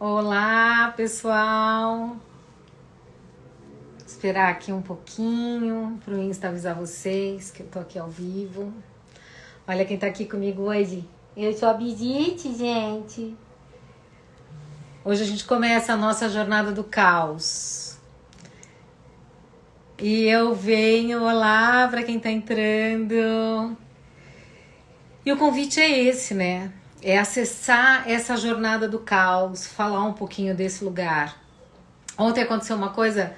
Olá, pessoal. Vou esperar aqui um pouquinho para o Insta avisar vocês que eu tô aqui ao vivo. Olha quem tá aqui comigo hoje. Eu sou a Brigitte, gente. Hoje a gente começa a nossa jornada do caos. E eu venho, olá para quem tá entrando. E o convite é esse, né? É acessar essa jornada do caos, falar um pouquinho desse lugar. Ontem aconteceu uma coisa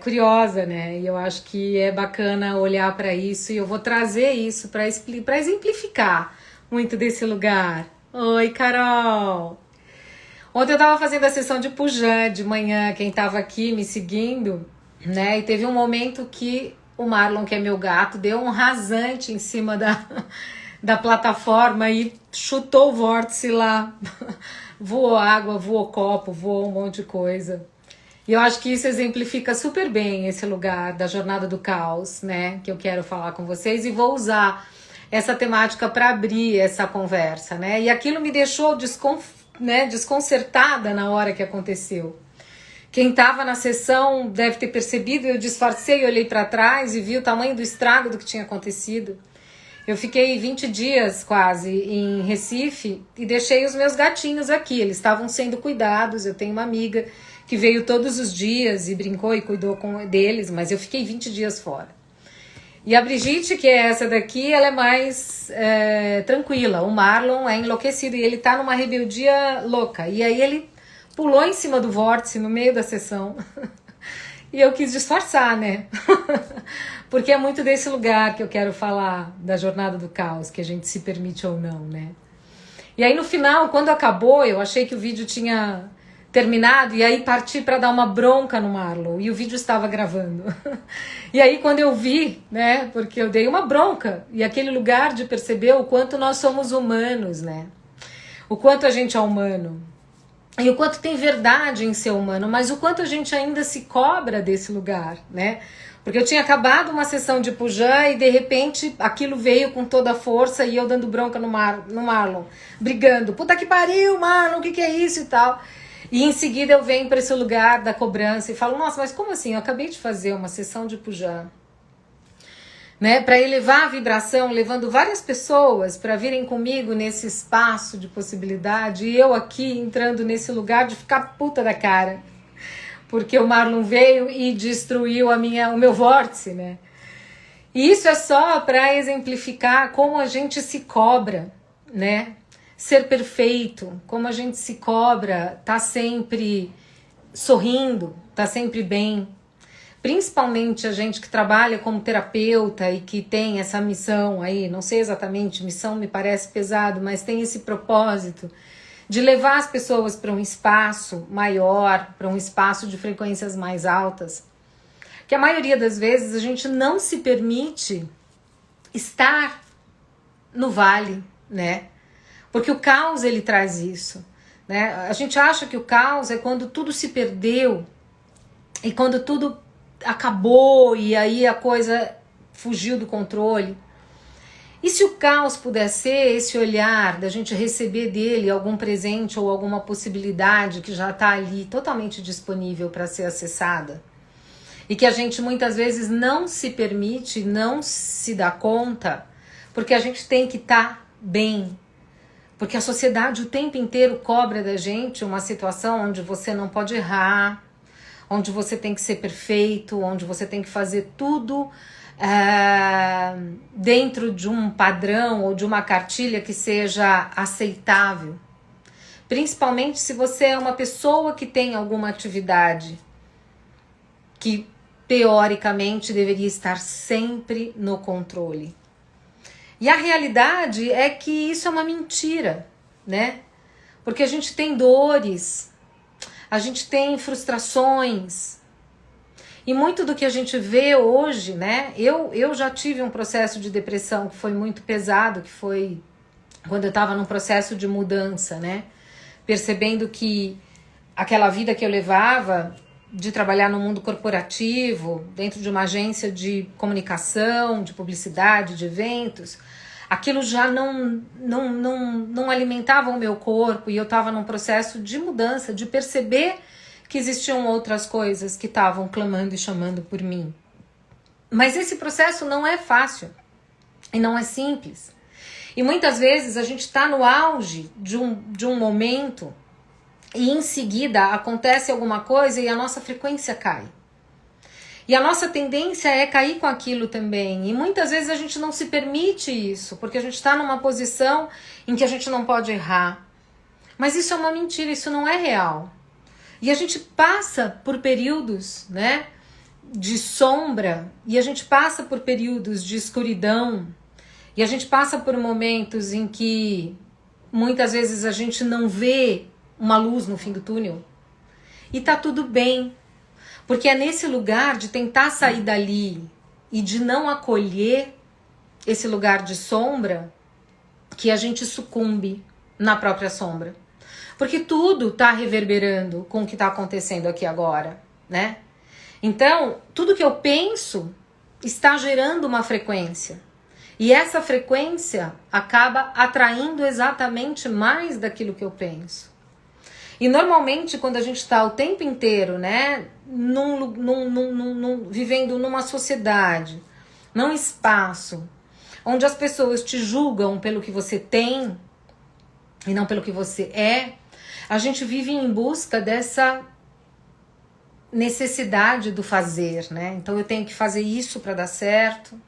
curiosa, né? E eu acho que é bacana olhar para isso e eu vou trazer isso para exemplificar muito desse lugar. Oi, Carol! Ontem eu tava fazendo a sessão de Pujan de manhã, quem tava aqui me seguindo, né? E teve um momento que o Marlon, que é meu gato, deu um rasante em cima da plataforma e chutou o vórtice lá. Voou água, voou copo, voou um monte de coisa. E eu acho que isso exemplifica super bem esse lugar da jornada do caos, né? Que eu quero falar com vocês e vou usar essa temática para abrir essa conversa, né? E aquilo me deixou desconcertada na hora que aconteceu. Quem estava na sessão deve ter percebido, eu disfarcei, olhei para trás e vi o tamanho do estrago do que tinha acontecido. Eu fiquei 20 dias quase em Recife e deixei os meus gatinhos aqui. Eles estavam sendo cuidados. Eu tenho uma amiga que veio todos os dias e brincou e cuidou deles, mas eu fiquei 20 dias fora. E a Brigitte, que é essa daqui, ela é mais tranquila. O Marlon é enlouquecido e ele tá numa rebeldia louca. E aí ele pulou em cima do vórtice no meio da sessão. E eu quis disfarçar, né? Porque é muito desse lugar que eu quero falar, da jornada do caos, que a gente se permite ou não, né? E aí no final, quando acabou, eu achei que o vídeo tinha terminado e aí parti para dar uma bronca no Marlon e o vídeo estava gravando. E aí quando eu vi, né, porque eu dei uma bronca e aquele lugar de perceber o quanto nós somos humanos, né? O quanto a gente é humano. E o quanto tem verdade em ser humano, mas o quanto a gente ainda se cobra desse lugar, né? Porque eu tinha acabado uma sessão de Pujan e de repente aquilo veio com toda a força e eu dando bronca no Marlon, brigando. Puta que pariu, Marlon, o que é isso e tal. E em seguida eu venho para esse lugar da cobrança e falo, nossa, mas como assim? Eu acabei de fazer uma sessão de Pujan, né, para elevar a vibração, levando várias pessoas para virem comigo nesse espaço de possibilidade e eu aqui entrando nesse lugar de ficar puta da cara. Porque o Marlon veio e destruiu o meu vórtice, né? E isso é só para exemplificar como a gente se cobra, né? Ser perfeito, como a gente se cobra, tá sempre sorrindo, tá sempre bem. Principalmente a gente que trabalha como terapeuta e que tem essa missão aí, não sei exatamente, missão me parece pesado, mas tem esse propósito de levar as pessoas para um espaço maior, para um espaço de frequências mais altas, que a maioria das vezes a gente não se permite estar no vale, né? Porque o caos ele traz isso, né? A gente acha que o caos é quando tudo se perdeu e quando tudo acabou e aí a coisa fugiu do controle. E se o caos puder ser esse olhar da gente receber dele algum presente ou alguma possibilidade que já está ali totalmente disponível para ser acessada e que a gente muitas vezes não se permite, não se dá conta, porque a gente tem que estar bem, porque a sociedade o tempo inteiro cobra da gente uma situação onde você não pode errar, onde você tem que ser perfeito, onde você tem que fazer tudo dentro de um padrão ou de uma cartilha que seja aceitável. Principalmente se você é uma pessoa que tem alguma atividade que teoricamente deveria estar sempre no controle. E a realidade é que isso é uma mentira, né? Porque a gente tem dores, a gente tem frustrações. E muito do que a gente vê hoje, né? Eu já tive um processo de depressão que foi muito pesado, que foi quando eu estava num processo de mudança, né? Percebendo que aquela vida que eu levava de trabalhar no mundo corporativo, dentro de uma agência de comunicação, de publicidade, de eventos, aquilo já não alimentava o meu corpo e eu estava num processo de mudança, de perceber que existiam outras coisas que estavam clamando e chamando por mim. Mas esse processo não é fácil e não é simples. E muitas vezes a gente está no auge de um momento e em seguida acontece alguma coisa e a nossa frequência cai. E a nossa tendência é cair com aquilo também. E muitas vezes a gente não se permite isso, porque a gente está numa posição em que a gente não pode errar. Mas isso é uma mentira, isso não é real. E a gente passa por períodos, né, de sombra, e a gente passa por períodos de escuridão, e a gente passa por momentos em que muitas vezes a gente não vê uma luz no fim do túnel. E tá tudo bem. Porque é nesse lugar de tentar sair dali e de não acolher esse lugar de sombra que a gente sucumbe na própria sombra. Porque tudo tá reverberando com o que tá acontecendo aqui agora, né? Então, tudo que eu penso está gerando uma frequência. E essa frequência acaba atraindo exatamente mais daquilo que eu penso. E normalmente quando a gente está o tempo inteiro, né, vivendo numa sociedade, num espaço, onde as pessoas te julgam pelo que você tem e não pelo que você é, a gente vive em busca dessa necessidade do fazer, né? Então eu tenho que fazer isso para dar certo.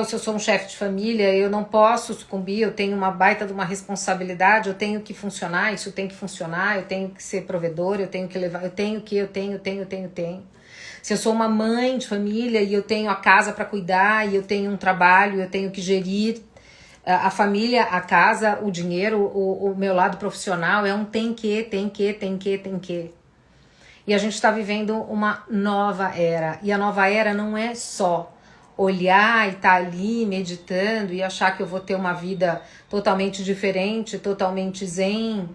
Se eu sou um chefe de família, eu não posso sucumbir, eu tenho uma baita de uma responsabilidade, eu tenho que funcionar, isso tem que funcionar, eu tenho que ser provedor, eu tenho que levar, eu tenho. Se eu sou uma mãe de família e eu tenho a casa para cuidar, e eu tenho um trabalho, eu tenho que gerir a família, a casa, o dinheiro, o meu lado profissional, é um tem que. E a gente está vivendo uma nova era, e a nova era não é só olhar e estar ali meditando e achar que eu vou ter uma vida totalmente diferente, totalmente zen,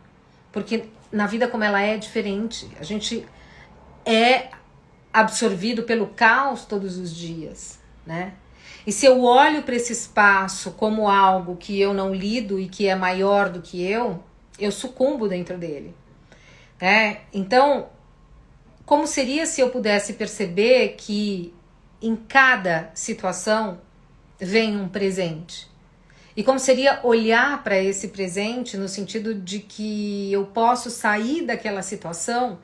porque na vida como ela é diferente, a gente é absorvido pelo caos todos os dias, né? E se eu olho para esse espaço como algo que eu não lido e que é maior do que eu sucumbo dentro dele, né? Então, como seria se eu pudesse perceber que em cada situação vem um presente? E como seria olhar para esse presente no sentido de que eu posso sair daquela situação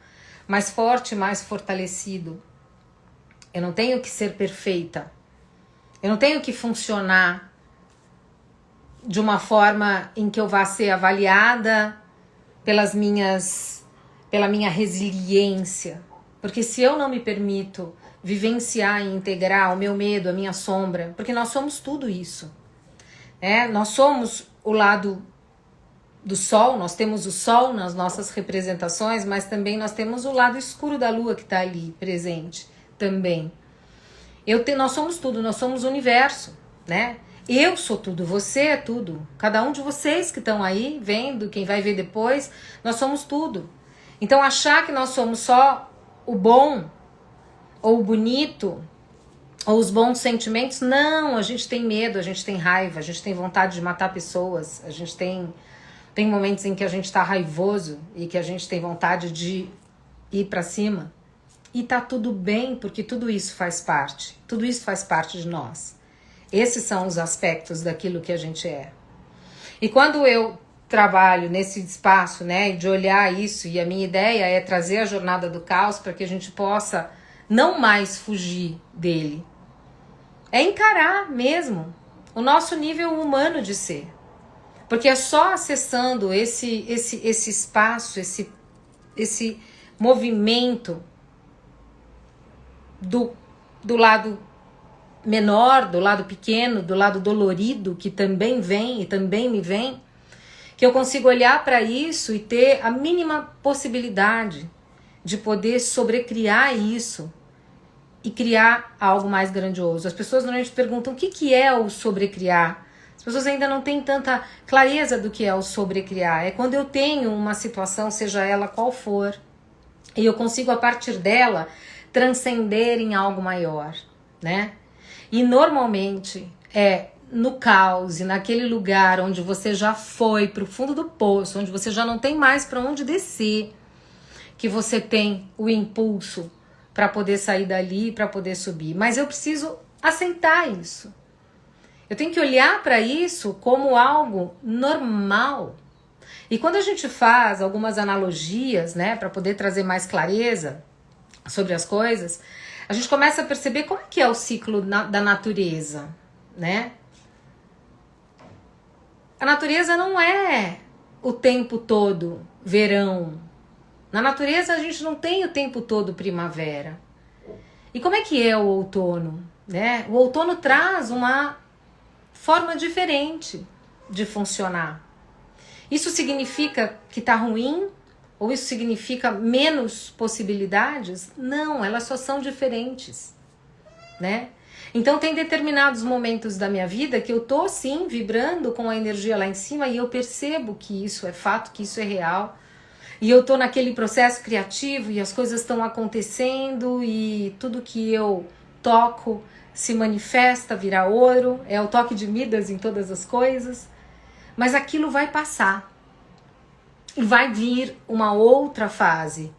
mais forte, mais fortalecido. Eu não tenho que ser perfeita. Eu não tenho que funcionar de uma forma em que eu vá ser avaliada pela minha resiliência. Porque se eu não me permito vivenciar e integrar o meu medo, a minha sombra, porque nós somos tudo isso. Nós somos o lado do sol, nós temos o sol nas nossas representações, mas também nós temos o lado escuro da lua que está ali presente também. Nós somos tudo, nós somos o universo, né? Eu sou tudo, você é tudo. Cada um de vocês que estão aí vendo, quem vai ver depois, nós somos tudo. Então achar que nós somos só o bom ou o bonito, ou os bons sentimentos, não, a gente tem medo, a gente tem raiva, a gente tem vontade de matar pessoas, a gente tem momentos em que a gente tá raivoso e que a gente tem vontade de ir pra cima. E tá tudo bem, porque tudo isso faz parte de nós. Esses são os aspectos daquilo que a gente é. E quando eu trabalho nesse espaço, né, de olhar isso, e a minha ideia é trazer a jornada do caos para que a gente possa não mais fugir dele. É encarar mesmo o nosso nível humano de ser. Porque é só acessando esse espaço, esse movimento do lado menor, do lado pequeno, do lado dolorido, que também vem e também me vem, que eu consigo olhar para isso e ter a mínima possibilidade de poder sobrecriar isso e criar algo mais grandioso. As pessoas normalmente perguntam o que é o sobrecriar. As pessoas ainda não têm tanta clareza do que é o sobrecriar. É quando eu tenho uma situação, seja ela qual for, e eu consigo a partir dela transcender em algo maior, né? E normalmente é no caos e naquele lugar onde você já foi pro fundo do poço, onde você já não tem mais para onde descer, que você tem o impulso para poder sair dali, para poder subir. Mas eu preciso aceitar isso. Eu tenho que olhar para isso como algo normal. E quando a gente faz algumas analogias, né, para poder trazer mais clareza sobre as coisas, a gente começa a perceber como que é o ciclo da natureza, né? A natureza não é o tempo todo verão. Na natureza a gente não tem o tempo todo primavera. E como é que é o outono, né? O outono traz uma forma diferente de funcionar. Isso significa que tá ruim? Ou isso significa menos possibilidades? Não, elas só são diferentes, né? Então tem determinados momentos da minha vida que eu tô sim vibrando com a energia lá em cima e eu percebo que isso é fato, que isso é real. E eu tô naquele processo criativo e as coisas estão acontecendo e tudo que eu toco se manifesta, vira ouro, é o toque de Midas em todas as coisas. Mas aquilo vai passar. E vai vir uma outra fase.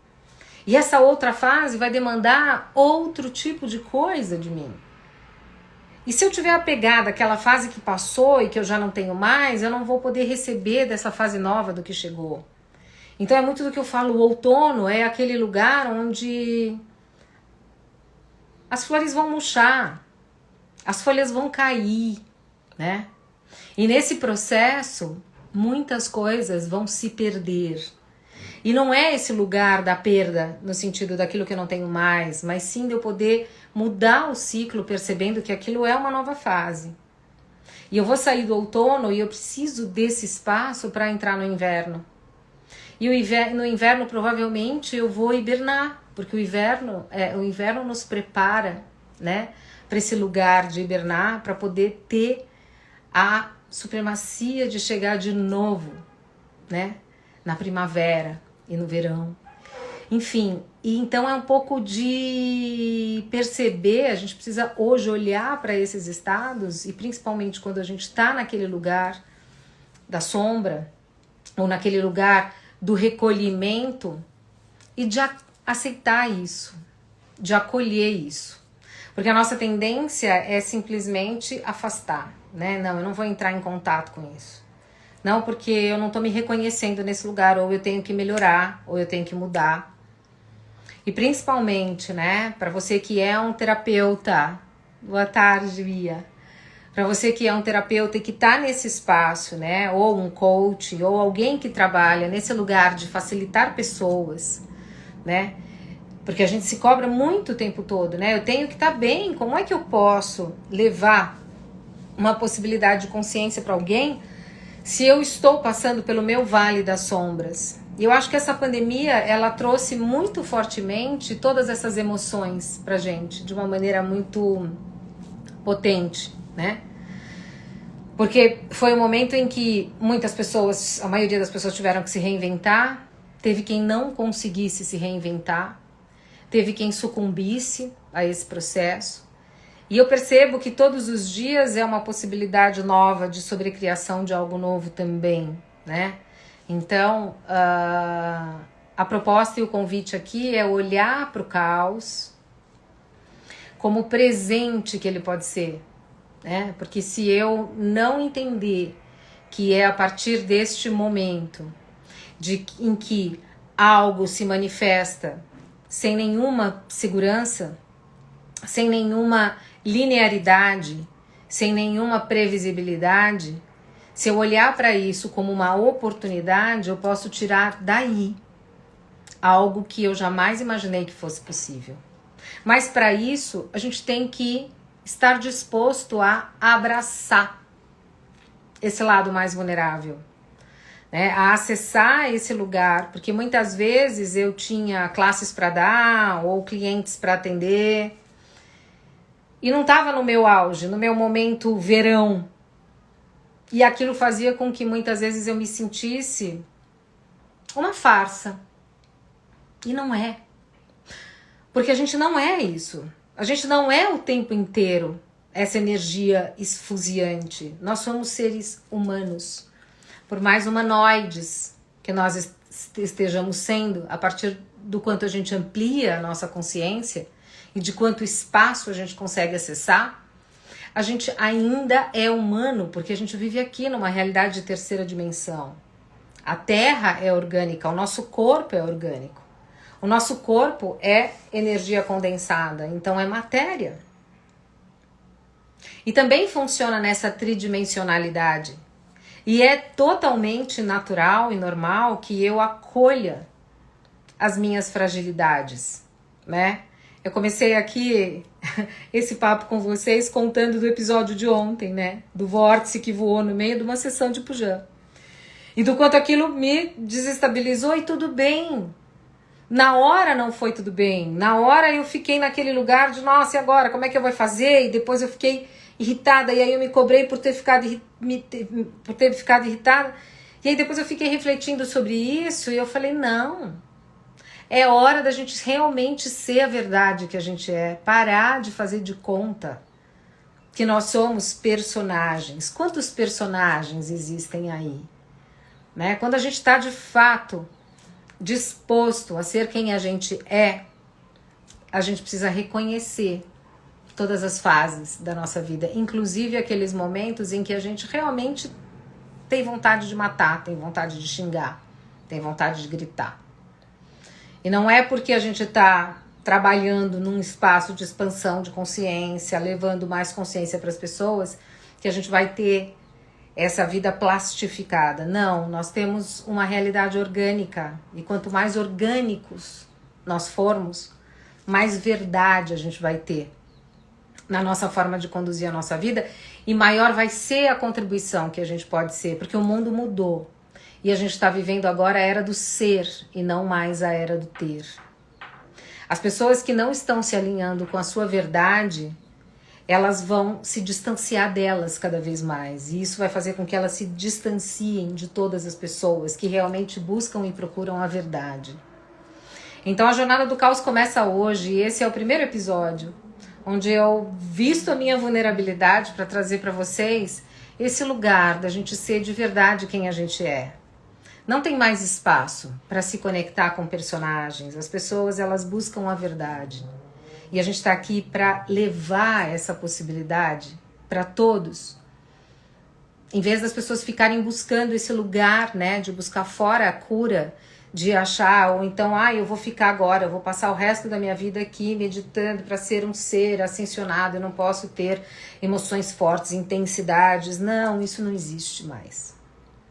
E essa outra fase vai demandar outro tipo de coisa de mim. E se eu tiver apegada àquela fase que passou e que eu já não tenho mais, eu não vou poder receber dessa fase nova do que chegou. Então é muito do que eu falo, o outono é aquele lugar onde as flores vão murchar, as folhas vão cair, né? E nesse processo, muitas coisas vão se perder. E não é esse lugar da perda, no sentido daquilo que eu não tenho mais, mas sim de eu poder mudar o ciclo, percebendo que aquilo é uma nova fase. E eu vou sair do outono e eu preciso desse espaço para entrar no inverno. E no inverno provavelmente eu vou hibernar, porque o inverno nos prepara, né, para esse lugar de hibernar, para poder ter a supremacia de chegar de novo, né, na primavera e no verão. Enfim, e então é um pouco de perceber, a gente precisa hoje olhar para esses estados, e principalmente quando a gente está naquele lugar da sombra, ou naquele lugar do recolhimento, e de aceitar isso, de acolher isso. Porque a nossa tendência é simplesmente afastar, né? Não, eu não vou entrar em contato com isso. Não, porque eu não tô me reconhecendo nesse lugar, ou eu tenho que melhorar, ou eu tenho que mudar. E principalmente, né, para você que é um terapeuta, boa tarde, Bia. Para você que é um terapeuta e que tá nesse espaço, né, ou um coach, ou alguém que trabalha nesse lugar de facilitar pessoas, né? Porque a gente se cobra muito o tempo todo, né? Eu tenho que estar bem, como é que eu posso levar uma possibilidade de consciência para alguém se eu estou passando pelo meu vale das sombras? E eu acho que essa pandemia, ela trouxe muito fortemente todas essas emoções pra gente, de uma maneira muito potente, né? Porque foi um momento em que muitas pessoas, a maioria das pessoas tiveram que se reinventar, teve quem não conseguisse se reinventar, teve quem sucumbisse a esse processo. E eu percebo que todos os dias é uma possibilidade nova de sobrecriação de algo novo também, né? Então, a proposta e o convite aqui é olhar para o caos como presente que ele pode ser, né? Porque se eu não entender que é a partir deste momento em que algo se manifesta sem nenhuma segurança, sem nenhuma linearidade, sem nenhuma previsibilidade, se eu olhar para isso como uma oportunidade, eu posso tirar daí algo que eu jamais imaginei que fosse possível. Mas para isso, a gente tem que estar disposto a abraçar esse lado mais vulnerável, né? A acessar esse lugar, porque muitas vezes eu tinha classes para dar ou clientes para atender e não estava no meu auge, no meu momento verão. E aquilo fazia com que muitas vezes eu me sentisse uma farsa. E não é. Porque a gente não é isso. A gente não é o tempo inteiro essa energia esfuziante. Nós somos seres humanos. Por mais humanoides que nós estejamos sendo, a partir do quanto a gente amplia a nossa consciência e de quanto espaço a gente consegue acessar, a gente ainda é humano, porque a gente vive aqui numa realidade de terceira dimensão. A Terra é orgânica, o nosso corpo é orgânico. O nosso corpo é energia condensada, então é matéria. E também funciona nessa tridimensionalidade. E é totalmente natural e normal que eu acolha as minhas fragilidades, né? Eu comecei aqui esse papo com vocês contando do episódio de ontem, né? Do vórtice que voou no meio de uma sessão de pujan. E do quanto aquilo me desestabilizou, e tudo bem. Na hora não foi tudo bem. Na hora eu fiquei naquele lugar de, nossa, e agora? Como é que eu vou fazer? E depois eu fiquei irritada, e aí eu me cobrei por ter ficado irritada. E aí depois eu fiquei refletindo sobre isso, e eu falei, não. É hora da gente realmente ser a verdade que a gente é. Parar de fazer de conta que nós somos personagens. Quantos personagens existem aí? Né? Quando a gente está de fato disposto a ser quem a gente precisa reconhecer todas as fases da nossa vida, inclusive aqueles momentos em que a gente realmente tem vontade de matar, tem vontade de xingar, tem vontade de gritar. E não é porque a gente está trabalhando num espaço de expansão de consciência, levando mais consciência para as pessoas, que a gente vai ter essa vida plastificada. Não, nós temos uma realidade orgânica, e quanto mais orgânicos nós formos, mais verdade a gente vai ter na nossa forma de conduzir a nossa vida, e maior vai ser a contribuição que a gente pode ser, porque o mundo mudou, e a gente está vivendo agora a era do ser, e não mais a era do ter. As pessoas que não estão se alinhando com a sua verdade, elas vão se distanciar delas cada vez mais. E isso vai fazer com que elas se distanciem de todas as pessoas que realmente buscam e procuram a verdade. Então a Jornada do Caos começa hoje, e esse é o primeiro episódio onde eu visto a minha vulnerabilidade para trazer para vocês esse lugar da gente ser de verdade quem a gente é. Não tem mais espaço para se conectar com personagens. As pessoas, elas buscam a verdade. E a gente está aqui para levar essa possibilidade para todos. Em vez das pessoas ficarem buscando esse lugar, né, de buscar fora a cura, de achar, ou então, eu vou ficar agora, eu vou passar o resto da minha vida aqui meditando para ser um ser ascensionado, eu não posso ter emoções fortes, intensidades. Não, isso não existe mais.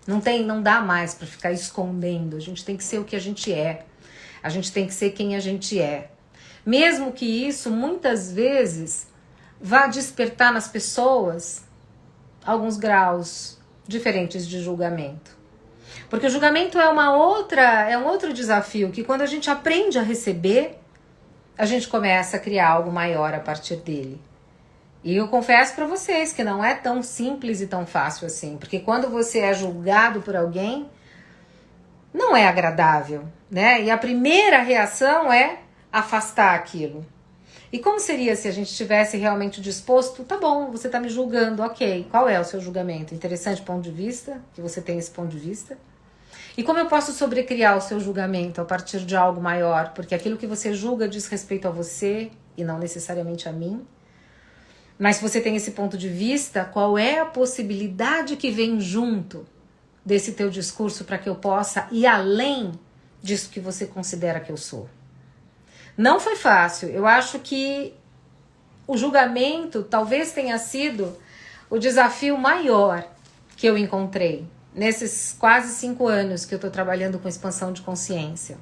Não dá mais para ficar escondendo. A gente tem que ser o que a gente é. A gente tem que ser quem a gente é. Mesmo que isso, muitas vezes, vá despertar nas pessoas alguns graus diferentes de julgamento. Porque o julgamento é um outro desafio, que quando a gente aprende a receber, a gente começa a criar algo maior a partir dele. E eu confesso para vocês que não é tão simples e tão fácil assim, porque quando você é julgado por alguém, não é agradável, né? E a primeira reação é afastar aquilo. E como seria se a gente estivesse realmente disposto? Tá bom, você tá me julgando, ok. Qual é o seu julgamento? Interessante ponto de vista, que você tem esse ponto de vista. E como eu posso sobrecriar o seu julgamento a partir de algo maior? Porque aquilo que você julga diz respeito a você e não necessariamente a mim. Mas se você tem esse ponto de vista, qual é a possibilidade que vem junto desse teu discurso para que eu possa ir além disso que você considera que eu sou? Não foi fácil. Eu acho que o julgamento talvez tenha sido o desafio maior que eu encontrei nesses quase 5 anos que eu estou trabalhando com expansão de consciência.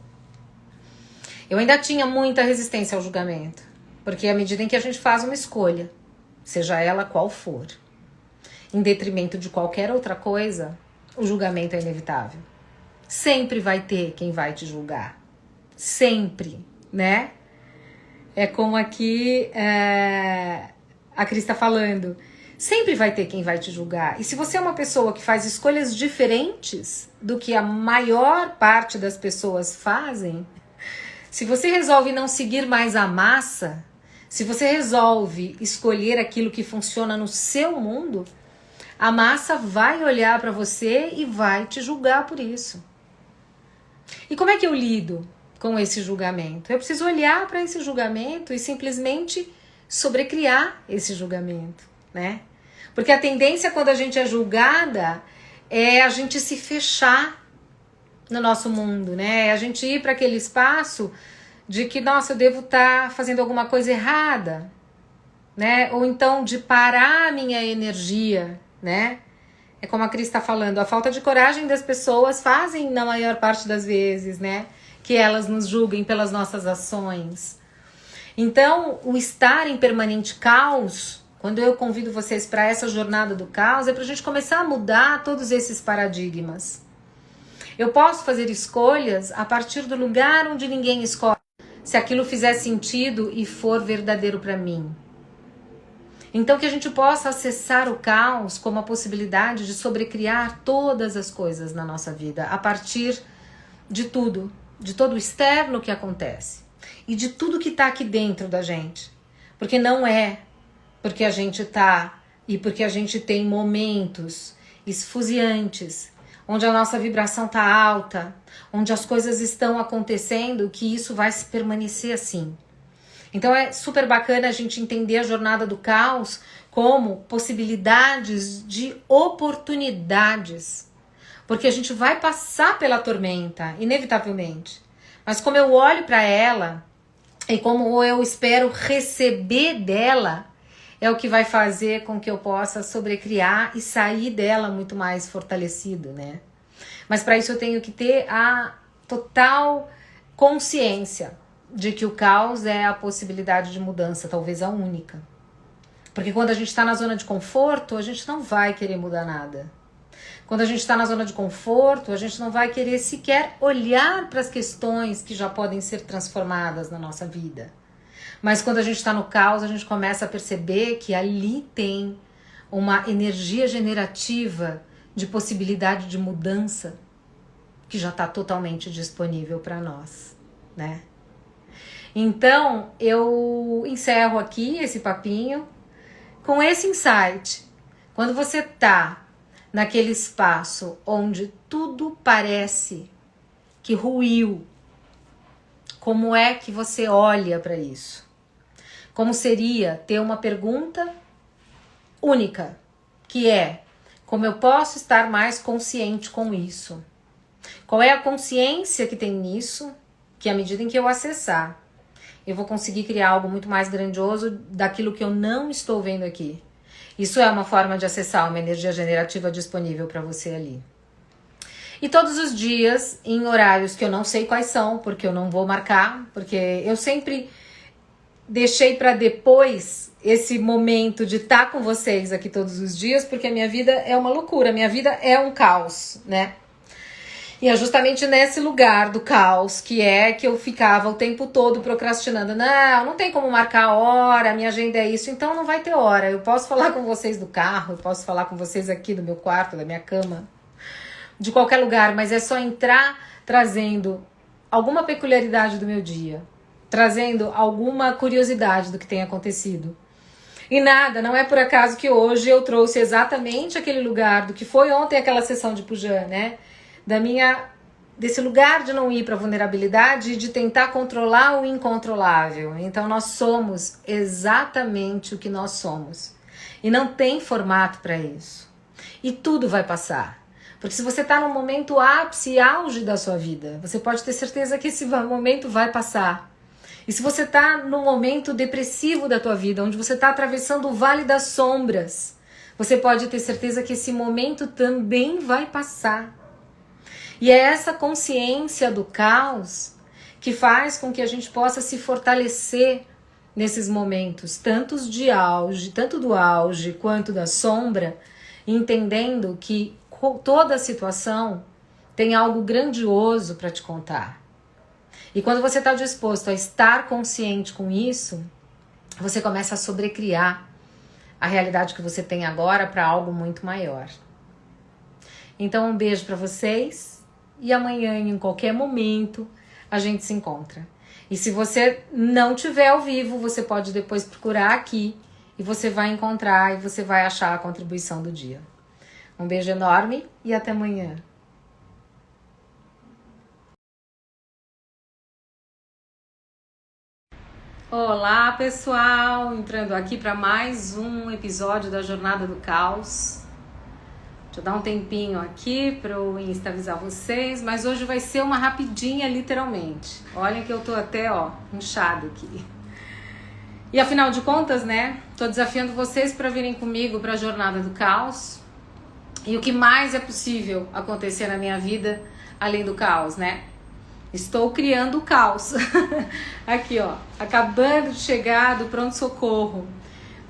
Eu ainda tinha muita resistência ao julgamento, porque à medida em que a gente faz uma escolha, seja ela qual for, em detrimento de qualquer outra coisa, o julgamento é inevitável. Sempre vai ter quem vai te julgar. Sempre, né? É como aqui a Cris está falando. Sempre vai ter quem vai te julgar. E se você é uma pessoa que faz escolhas diferentes do que a maior parte das pessoas fazem, se você resolve não seguir mais a massa, Se você resolve escolher aquilo que funciona no seu mundo, a massa vai olhar para você e vai te julgar por isso. E como é que eu lido com esse julgamento? Eu preciso olhar para esse julgamento e simplesmente sobrecriar esse julgamento, né? Porque a tendência quando a gente é julgada é a gente se fechar no nosso mundo, né? É a gente ir para aquele espaço de que, nossa, eu devo estar fazendo alguma coisa errada, né? Ou então de parar a minha energia, né? É como a Cris está falando, a falta de coragem das pessoas fazem, na maior parte das vezes, né? Que elas nos julguem pelas nossas ações. Então, o estar em permanente caos, quando eu convido vocês para essa jornada do caos, é para a gente começar a mudar todos esses paradigmas. Eu posso fazer escolhas a partir do lugar onde ninguém escolhe, se aquilo fizer sentido e for verdadeiro para mim. Então que a gente possa acessar o caos como a possibilidade de sobrecriar todas as coisas na nossa vida, a partir de tudo, de todo o externo que acontece e de tudo que está aqui dentro da gente. Porque não é porque a gente está e porque a gente tem momentos esfuziantes, onde a nossa vibração está alta, onde as coisas estão acontecendo, que isso vai se permanecer assim. Então é super bacana a gente entender a jornada do caos como possibilidades de oportunidades. Porque a gente vai passar pela tormenta, inevitavelmente. Mas como eu olho para ela e como eu espero receber dela, é o que vai fazer com que eu possa sobrecriar e sair dela muito mais fortalecido, né? Mas para isso eu tenho que ter a total consciência de que o caos é a possibilidade de mudança, talvez a única. Porque quando a gente está na zona de conforto, a gente não vai querer mudar nada. Quando a gente está na zona de conforto, a gente não vai querer sequer olhar para as questões que já podem ser transformadas na nossa vida. Mas quando a gente está no caos, a gente começa a perceber que ali tem uma energia generativa de possibilidade de mudança que já está totalmente disponível para nós, né? Então, eu encerro aqui esse papinho com esse insight. Quando você tá naquele espaço onde tudo parece que ruiu, como é que você olha para isso? Como seria ter uma pergunta única, que é: como eu posso estar mais consciente com isso? Qual é a consciência que tem nisso, que à medida em que eu acessar, eu vou conseguir criar algo muito mais grandioso daquilo que eu não estou vendo aqui. Isso é uma forma de acessar uma energia generativa disponível para você ali. E todos os dias, em horários que eu não sei quais são, porque eu não vou marcar, porque eu sempre deixei para depois esse momento de estar com vocês aqui todos os dias, porque a minha vida é uma loucura, a minha vida é um caos, né? E é justamente nesse lugar do caos que eu ficava o tempo todo procrastinando. Não tem como marcar a hora, minha agenda é isso, então não vai ter hora. Eu posso falar com vocês do carro, eu posso falar com vocês aqui do meu quarto, da minha cama, de qualquer lugar, mas é só entrar trazendo alguma peculiaridade do meu dia, trazendo alguma curiosidade do que tem acontecido. E nada, não é por acaso que hoje eu trouxe exatamente aquele lugar do que foi ontem aquela sessão de Pujan, né? Desse lugar de não ir para a vulnerabilidade e de tentar controlar o incontrolável. Então nós somos exatamente o que nós somos. E não tem formato para isso. E tudo vai passar. Porque se você está no momento ápice e auge da sua vida, você pode ter certeza que esse momento vai passar. E se você está no momento depressivo da tua vida, onde você está atravessando o vale das sombras, você pode ter certeza que esse momento também vai passar. E é essa consciência do caos que faz com que a gente possa se fortalecer nesses momentos, tanto do auge quanto da sombra, entendendo que toda situação tem algo grandioso para te contar. E quando você está disposto a estar consciente com isso, você começa a sobrecriar a realidade que você tem agora para algo muito maior. Então, um beijo para vocês. E amanhã, em qualquer momento, a gente se encontra. E se você não tiver ao vivo, você pode depois procurar aqui e você vai encontrar e você vai achar a contribuição do dia. Um beijo enorme e até amanhã. Olá, pessoal! Entrando aqui para mais um episódio da Jornada do Caos. Deixa eu dar um tempinho aqui para o Insta avisar vocês, mas hoje vai ser uma rapidinha, literalmente. Olha que eu tô até, inchada aqui. E afinal de contas, né, tô desafiando vocês para virem comigo para a Jornada do Caos. E o que mais é possível acontecer na minha vida, além do caos, né? Estou criando o caos. Aqui, acabando de chegar do pronto-socorro.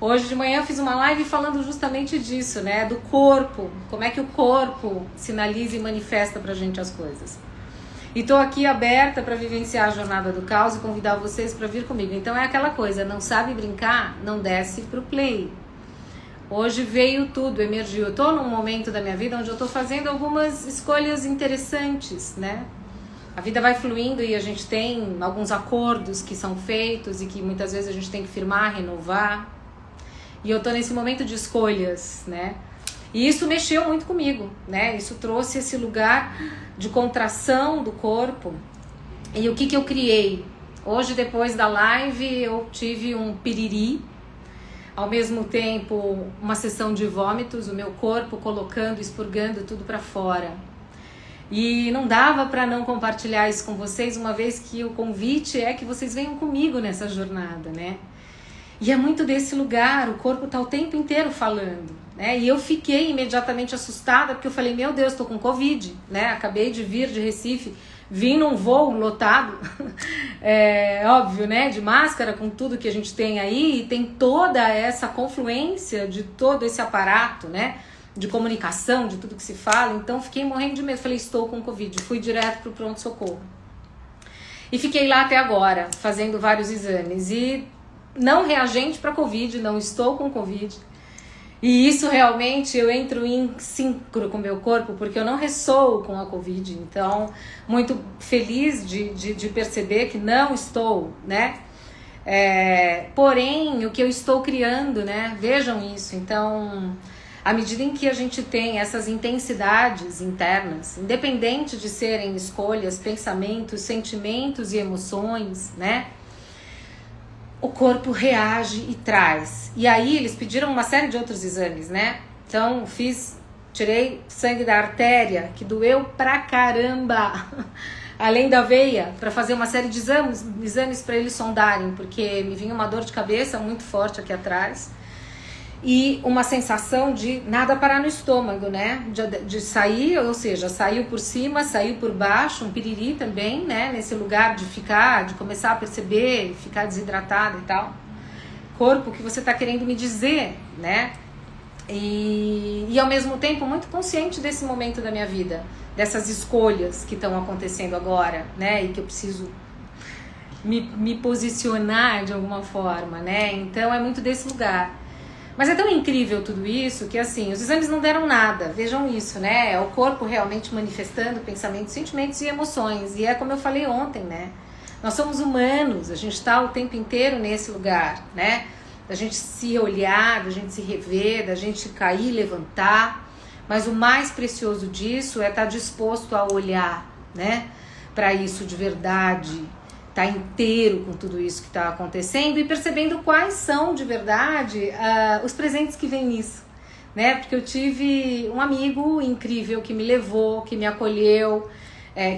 Hoje de manhã eu fiz uma live falando justamente disso, né? Do corpo, como é que o corpo sinaliza e manifesta pra gente as coisas. E tô aqui aberta para vivenciar a Jornada do Caos e convidar vocês para vir comigo. Então é aquela coisa, não sabe brincar? Não desce pro play. Hoje veio tudo, emergiu. Eu tô num momento da minha vida onde eu tô fazendo algumas escolhas interessantes, né? A vida vai fluindo e a gente tem alguns acordos que são feitos e que muitas vezes a gente tem que firmar, renovar. E eu tô nesse momento de escolhas, né? E isso mexeu muito comigo, né? Isso trouxe esse lugar de contração do corpo. E o que eu criei? Hoje, depois da live, eu tive um piriri. Ao mesmo tempo, uma sessão de vômitos, o meu corpo colocando, expurgando tudo pra fora. E não dava para não compartilhar isso com vocês, uma vez que o convite é que vocês venham comigo nessa jornada, né? E é muito desse lugar, o corpo tá o tempo inteiro falando, né? E eu fiquei imediatamente assustada, porque eu falei, meu Deus, tô com Covid, né? Acabei de vir de Recife, vim num voo lotado, óbvio, né? De máscara, com tudo que a gente tem aí, e tem toda essa confluência de todo esse aparato, né? De comunicação, de tudo que se fala, então fiquei morrendo de medo, falei, estou com Covid, fui direto pro pronto-socorro. E fiquei lá até agora, fazendo vários exames, e não reagente para Covid, não estou com Covid. E isso realmente eu entro em sincro com o meu corpo, porque eu não ressoo com a Covid. Então, muito feliz de perceber que não estou, né? Porém, o que eu estou criando, né? Vejam isso. Então, à medida em que a gente tem essas intensidades internas, independente de serem escolhas, pensamentos, sentimentos e emoções, né? O corpo reage e traz. E aí eles pediram uma série de outros exames, né? Então tirei sangue da artéria, que doeu pra caramba, além da veia, para fazer uma série de exames para eles sondarem, porque me vinha uma dor de cabeça muito forte aqui atrás. E uma sensação de nada parar no estômago, né? De sair, ou seja, saiu por cima, saiu por baixo, um piriri também, né? Nesse lugar de começar a perceber, ficar desidratado e tal. Corpo, o que você tá querendo me dizer, né? E ao mesmo tempo muito consciente desse momento da minha vida, dessas escolhas que estão acontecendo agora, né? E que eu preciso me posicionar de alguma forma, né? Então é muito desse lugar. Mas é tão incrível tudo isso que, assim, os exames não deram nada. Vejam isso, né? É o corpo realmente manifestando pensamentos, sentimentos e emoções. E é como eu falei ontem, né? Nós somos humanos, a gente está o tempo inteiro nesse lugar, né? Da gente se olhar, da gente se rever, da gente cair, levantar. Mas o mais precioso disso é estar disposto a olhar, né? Para isso de verdade. Tá inteiro com tudo isso que está acontecendo e percebendo quais são de verdade os presentes que vêm nisso, né? Porque eu tive um amigo incrível que me levou, que me acolheu,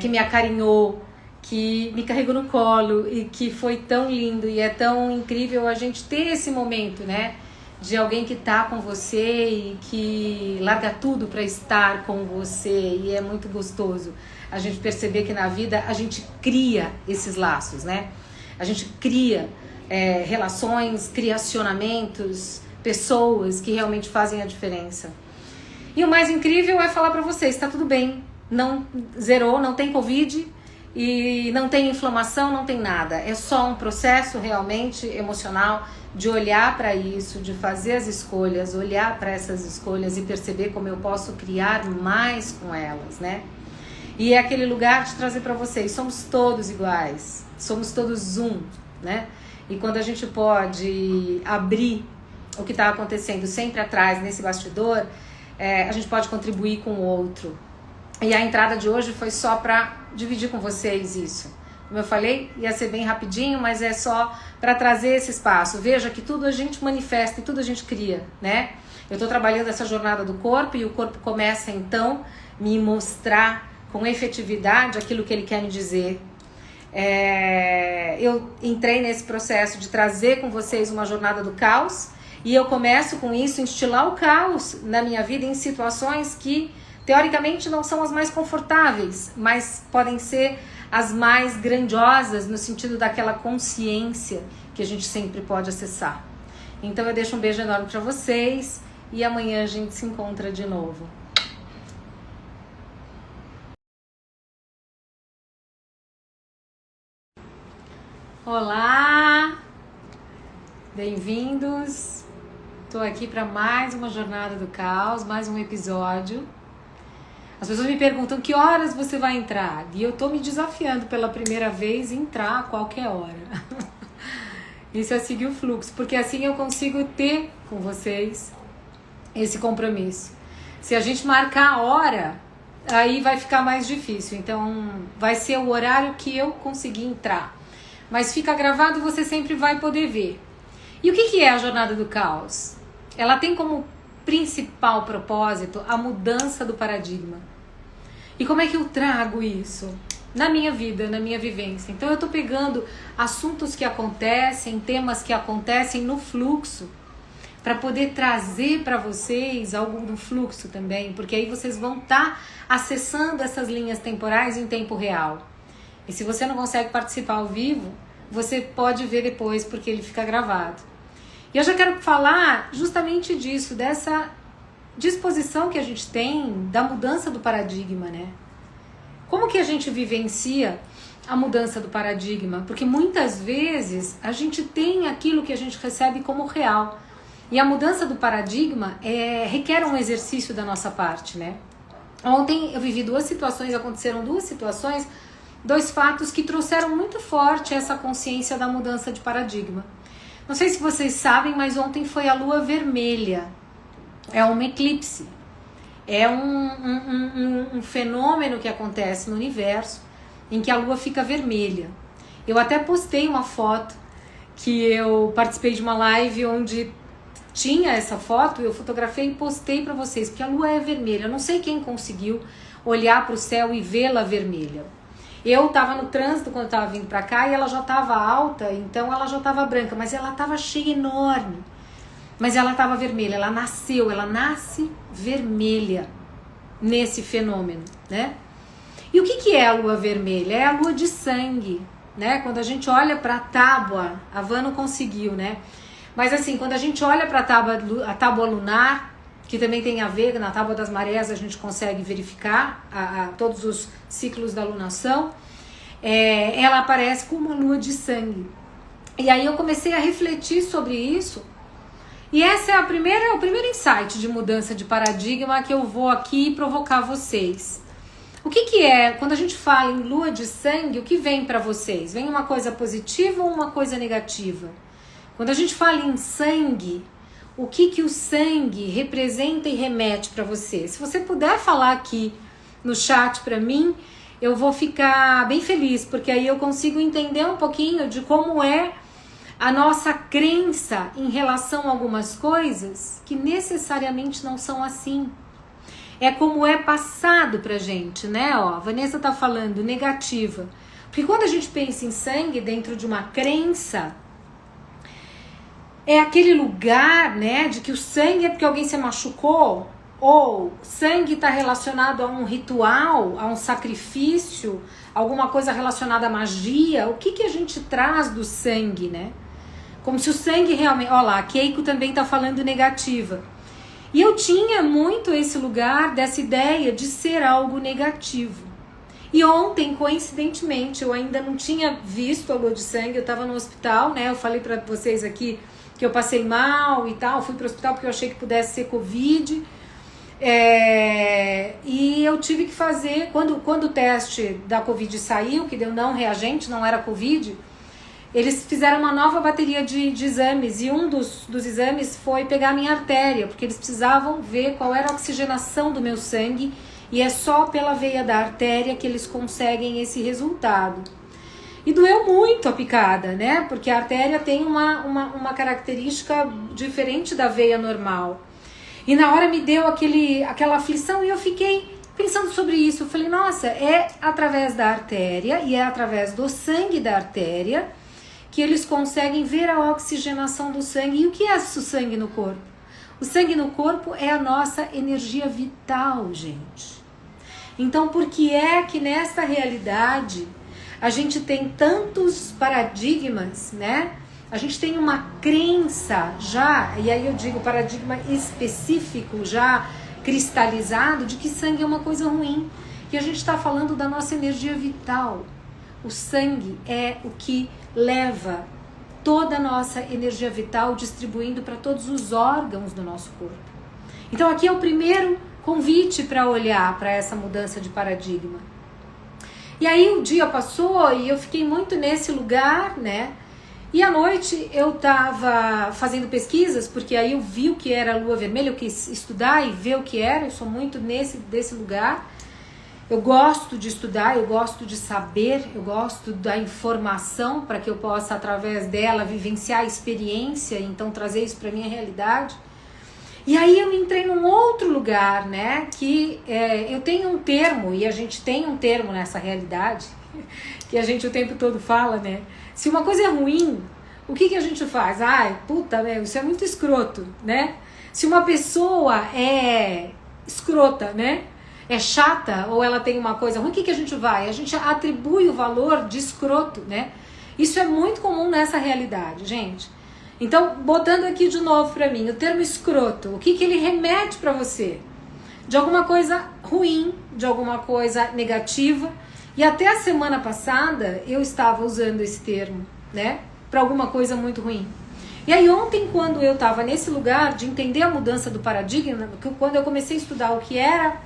que me acarinhou, que me carregou no colo e que foi tão lindo e é tão incrível a gente ter esse momento, né? De alguém que tá com você e que larga tudo para estar com você, e é muito gostoso a gente perceber que na vida a gente cria esses laços, né? A gente cria relações, criacionamentos, pessoas que realmente fazem a diferença. E o mais incrível é falar para vocês, tá tudo bem, não zerou, não tem Covid e não tem inflamação, não tem nada. É só um processo realmente emocional de olhar para isso, de fazer as escolhas, olhar para essas escolhas e perceber como eu posso criar mais com elas, né? E é aquele lugar de trazer para vocês, somos todos iguais, somos todos um, né? E quando a gente pode abrir o que está acontecendo sempre atrás, nesse bastidor, a gente pode contribuir com o outro. E a entrada de hoje foi só para dividir com vocês isso. Como eu falei, ia ser bem rapidinho, mas é só para trazer esse espaço. Veja que tudo a gente manifesta e tudo a gente cria, né? Eu estou trabalhando essa jornada do corpo e o corpo começa então me mostrar com efetividade aquilo que ele quer me dizer. Eu entrei nesse processo de trazer com vocês uma jornada do caos e eu começo com isso, instilar o caos na minha vida em situações que teoricamente não são as mais confortáveis, mas podem ser as mais grandiosas no sentido daquela consciência que a gente sempre pode acessar. Então eu deixo um beijo enorme para vocês e amanhã a gente se encontra de novo. Olá, bem-vindos. Estou aqui para mais uma jornada do caos, mais um episódio. As pessoas me perguntam que horas você vai entrar e eu estou me desafiando pela primeira vez em entrar a qualquer hora. Isso é seguir o fluxo, porque assim eu consigo ter com vocês esse compromisso. Se a gente marcar a hora, aí vai ficar mais difícil. Então vai ser o horário que eu conseguir entrar. Mas fica gravado e você sempre vai poder ver. E o que é a jornada do caos? Ela tem como principal propósito a mudança do paradigma. E como é que eu trago isso na minha vida, na minha vivência? Então eu tô pegando assuntos que acontecem, temas que acontecem no fluxo, para poder trazer para vocês algo do fluxo também, porque aí vocês vão estar acessando essas linhas temporais em tempo real. E se você não consegue participar ao vivo, você pode ver depois, porque ele fica gravado. E eu já quero falar justamente disso, dessa disposição que a gente tem da mudança do paradigma, né? Como que a gente vivencia a mudança do paradigma? Porque muitas vezes a gente tem aquilo que a gente recebe como real. E a mudança do paradigma requer um exercício da nossa parte, né? Ontem eu vivi aconteceram duas situações, dois fatos que trouxeram muito forte essa consciência da mudança de paradigma. Não sei se vocês sabem, mas ontem foi a lua vermelha. É um eclipse. É um fenômeno que acontece no universo em que a lua fica vermelha. Eu até postei uma foto que eu participei de uma live onde tinha essa foto, eu fotografei e postei para vocês, porque a lua é vermelha. Eu não sei quem conseguiu olhar para o céu e vê-la vermelha. Eu estava no trânsito quando eu estava vindo para cá e ela já estava alta, então ela já estava branca, mas ela estava cheia, enorme. Mas ela estava vermelha, ela nasce vermelha nesse fenômeno, né? E o que é a lua vermelha? É a lua de sangue, né? Quando a gente olha para a tábua, a Van não conseguiu, né? Mas assim, quando a gente olha para a tábua lunar, que também tem a ver, na tábua das marés a gente consegue verificar todos os ciclos da lunação, ela aparece com uma lua de sangue. E aí eu comecei a refletir sobre isso, e esse é o primeiro insight de mudança de paradigma que eu vou aqui provocar vocês. O que é, quando a gente fala em lua de sangue, o que vem para vocês? Vem uma coisa positiva ou uma coisa negativa? Quando a gente fala em sangue, o que o sangue representa e remete para você? Se você puder falar aqui no chat para mim, eu vou ficar bem feliz, porque aí eu consigo entender um pouquinho de como é a nossa crença em relação a algumas coisas que necessariamente não são assim. É como é passado pra gente, né? Ó, a Vanessa tá falando negativa. Porque quando a gente pensa em sangue dentro de uma crença, é aquele lugar, né, de que o sangue é porque alguém se machucou, ou sangue está relacionado a um ritual, a um sacrifício, alguma coisa relacionada à magia. O que a gente traz do sangue, né? Como se o sangue realmente... Olha lá, a Keiko também está falando negativa. E eu tinha muito esse lugar dessa ideia de ser algo negativo. E ontem, coincidentemente, eu ainda não tinha visto a lua de sangue, eu estava no hospital, né? Eu falei para vocês aqui que eu passei mal e tal, fui para o hospital porque eu achei que pudesse ser Covid. E eu tive que fazer, quando o teste da Covid saiu, que deu não reagente, não era Covid, eles fizeram uma nova bateria de exames, e um dos exames foi pegar a minha artéria, porque eles precisavam ver qual era a oxigenação do meu sangue, e é só pela veia da artéria que eles conseguem esse resultado. E doeu muito a picada, né? Porque a artéria tem uma característica diferente da veia normal. E na hora me deu aquela aflição e eu fiquei pensando sobre isso. Eu falei, nossa, é através da artéria e é através do sangue da artéria que eles conseguem ver a oxigenação do sangue. E o que é o sangue no corpo? O sangue no corpo é a nossa energia vital, gente. Então, por que é que nesta realidade a gente tem tantos paradigmas, né? A gente tem uma crença já, e aí eu digo paradigma específico, já cristalizado, de que sangue é uma coisa ruim. E a gente está falando da nossa energia vital. O sangue é o que leva toda a nossa energia vital distribuindo para todos os órgãos do nosso corpo. Então aqui é o primeiro convite para olhar para essa mudança de paradigma. E aí o dia passou e eu fiquei muito nesse lugar, né? E à noite eu estava fazendo pesquisas, porque aí eu vi o que era a lua vermelha, eu quis estudar e ver o que era, eu sou muito desse lugar. Eu gosto de estudar, eu gosto de saber, eu gosto da informação para que eu possa, através dela, vivenciar a experiência, então trazer isso para a minha realidade. E aí eu entrei num outro lugar, né, que eu tenho um termo, e a gente tem um termo nessa realidade, que a gente o tempo todo fala, né, se uma coisa é ruim, o que a gente faz? Ai, puta, isso é muito escroto, né? Se uma pessoa é escrota, né, é chata, ou ela tem uma coisa ruim, o que a gente vai? A gente atribui o valor de escroto, né? Isso é muito comum nessa realidade, gente. Então, botando aqui de novo pra mim, o termo escroto, o que ele remete pra você? De alguma coisa ruim, de alguma coisa negativa. E até a semana passada, eu estava usando esse termo, né? Pra alguma coisa muito ruim. E aí ontem, quando eu estava nesse lugar de entender a mudança do paradigma, quando eu comecei a estudar o que era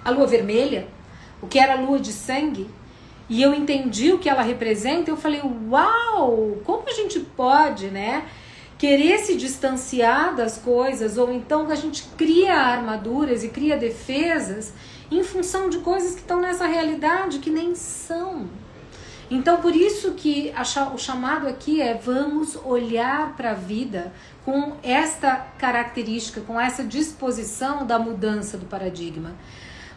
a lua vermelha, o que era a lua de sangue, e eu entendi o que ela representa, eu falei, uau, como a gente pode, né, querer se distanciar das coisas, ou então a gente cria armaduras e cria defesas em função de coisas que estão nessa realidade que nem são. Então, por isso que o chamado aqui é vamos olhar para a vida com esta característica, com essa disposição da mudança do paradigma.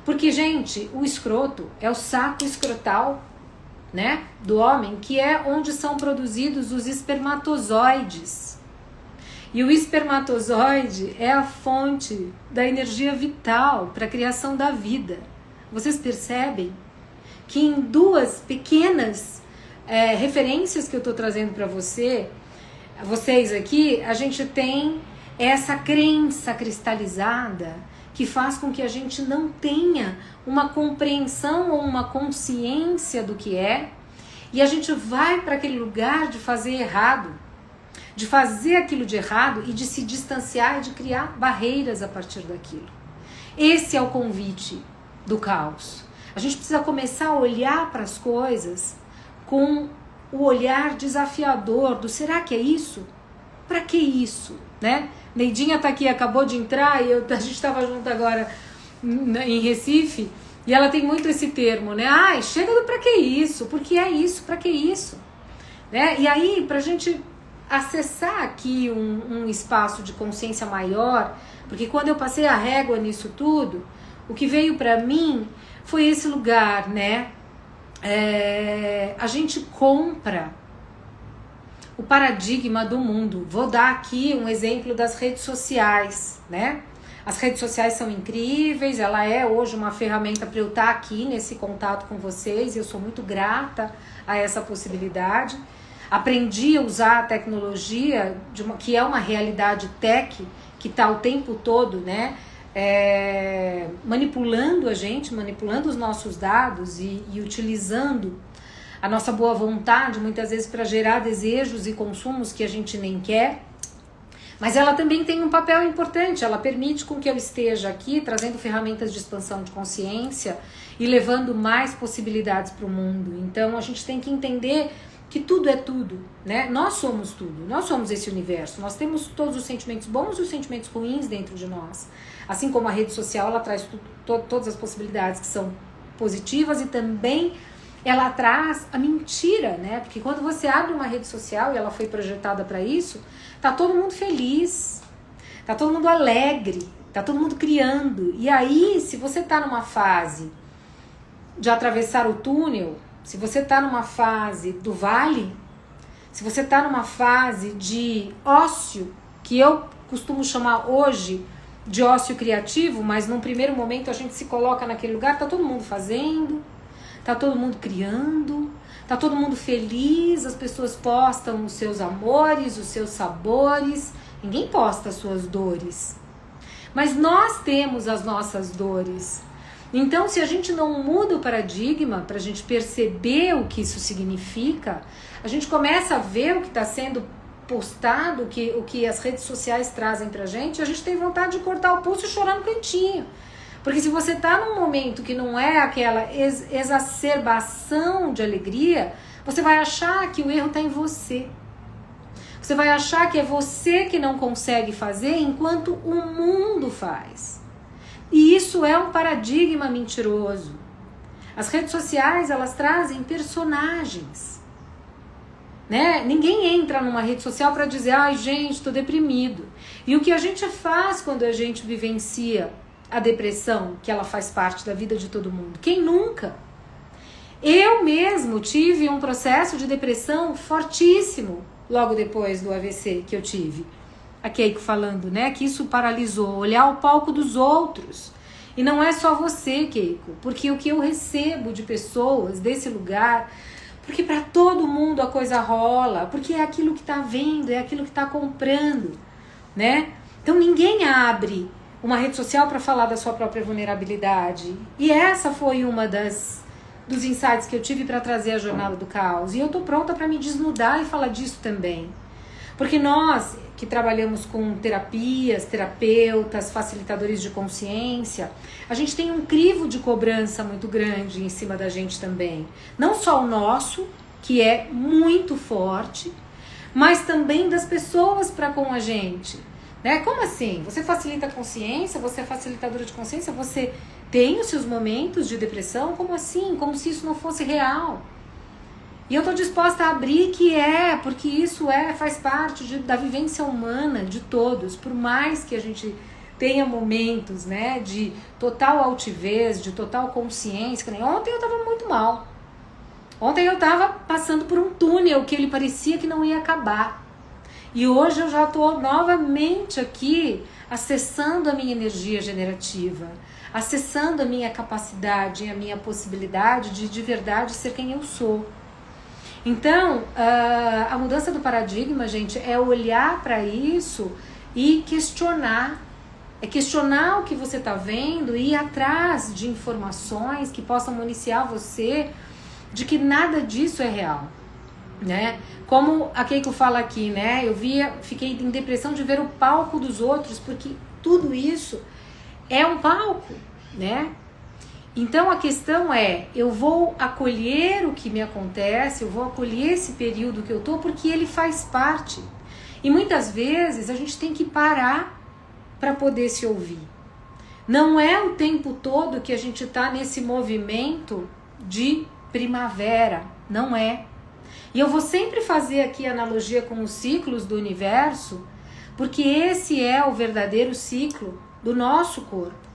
Porque, gente, o escroto é o saco escrotal, né, do homem, que é onde são produzidos os espermatozoides. E o espermatozoide é a fonte da energia vital para a criação da vida. Vocês percebem que em duas pequenas referências que eu estou trazendo para vocês aqui, a gente tem essa crença cristalizada que faz com que a gente não tenha uma compreensão ou uma consciência do que é, e a gente vai para aquele lugar de fazer errado, de fazer aquilo de errado e de se distanciar e de criar barreiras a partir daquilo. Esse é o convite do caos. A gente precisa começar a olhar para as coisas com o olhar desafiador do será que é isso? Para que isso? Né? Neidinha tá aqui, acabou de entrar e a gente estava junto agora em Recife e ela tem muito esse termo, né? Ai, chega do pra que isso? Por que é isso? Pra que isso? Né? E aí, pra gente acessar aqui um espaço de consciência maior, porque quando eu passei a régua nisso tudo, o que veio pra mim foi esse lugar, né? A gente compra o paradigma do mundo. Vou dar aqui um exemplo das redes sociais, né? As redes sociais são incríveis, ela é hoje uma ferramenta para eu estar aqui nesse contato com vocês, eu sou muito grata a essa possibilidade. Aprendi a usar a tecnologia, que é uma realidade tech, que está o tempo todo, né? Manipulando a gente, manipulando os nossos dados e utilizando a nossa boa vontade, muitas vezes para gerar desejos e consumos que a gente nem quer. Mas ela também tem um papel importante, ela permite com que eu esteja aqui trazendo ferramentas de expansão de consciência e levando mais possibilidades para o mundo. Então a gente tem que entender que tudo é tudo, né? Nós somos tudo, nós somos esse universo, nós temos todos os sentimentos bons e os sentimentos ruins dentro de nós. Assim como a rede social, ela traz todas as possibilidades que são positivas e também ela traz a mentira, né? Porque quando você abre uma rede social e ela foi projetada para isso, tá todo mundo feliz, tá todo mundo alegre, tá todo mundo criando. E aí, se você tá numa fase de atravessar o túnel, se você tá numa fase do vale, se você tá numa fase de ócio, que eu costumo chamar hoje de ócio criativo, mas num primeiro momento a gente se coloca naquele lugar, tá todo mundo fazendo, tá todo mundo criando, tá todo mundo feliz, as pessoas postam os seus amores, os seus sabores, ninguém posta as suas dores. Mas nós temos as nossas dores. Então, se a gente não muda o paradigma para a gente perceber o que isso significa, a gente começa a ver o que está sendo postado, o que as redes sociais trazem pra gente, a gente tem vontade de cortar o pulso e chorar no cantinho. Porque se você tá num momento que não é aquela exacerbação de alegria, você vai achar que o erro tá em você. Você vai achar que é você que não consegue fazer enquanto o mundo faz. E isso é um paradigma mentiroso. As redes sociais, elas trazem personagens. Né? Ninguém entra numa rede social para dizer, ai gente, tô deprimido. E o que a gente faz quando a gente vivencia a depressão, que ela faz parte da vida de todo mundo? Quem nunca? Eu mesmo tive um processo de depressão fortíssimo logo depois do AVC que eu tive. A Keiko falando, né, que isso paralisou, olhar o palco dos outros. E não é só você, Keiko, porque o que eu recebo de pessoas desse lugar, porque para todo mundo a coisa rola, porque é aquilo que tá vendo, é aquilo que tá comprando, né? Então ninguém abre uma rede social para falar da sua própria vulnerabilidade. E essa foi uma dos insights que eu tive para trazer a Jornada do Caos. E eu tô pronta para me desnudar e falar disso também. Porque nós que trabalhamos com terapias, terapeutas, facilitadores de consciência, a gente tem um crivo de cobrança muito grande em cima da gente também. Não só o nosso, que é muito forte, mas também das pessoas para com a gente. Né? Como assim? Você facilita a consciência, você é facilitadora de consciência, você tem os seus momentos de depressão? Como assim? Como se isso não fosse real. E eu tô disposta a abrir que porque isso faz parte da vivência humana de todos, por mais que a gente tenha momentos, né, de total altivez, de total consciência. Que nem ontem eu tava muito mal. Ontem eu tava passando por um túnel que ele parecia que não ia acabar. E hoje eu já tô novamente aqui acessando a minha energia generativa, acessando a minha capacidade, a minha possibilidade de verdade ser quem eu sou. Então, a mudança do paradigma, gente, é olhar para isso e questionar. É questionar o que você está vendo e ir atrás de informações que possam municiar você de que nada disso é real, né? Como a Keiko fala aqui, né? Fiquei em depressão de ver o palco dos outros, porque tudo isso é um palco, né? Então a questão é, eu vou acolher o que me acontece, eu vou acolher esse período que eu tô, porque ele faz parte. E muitas vezes a gente tem que parar para poder se ouvir. Não é o tempo todo que a gente tá nesse movimento de primavera, não é. E eu vou sempre fazer aqui analogia com os ciclos do universo, porque esse é o verdadeiro ciclo do nosso corpo.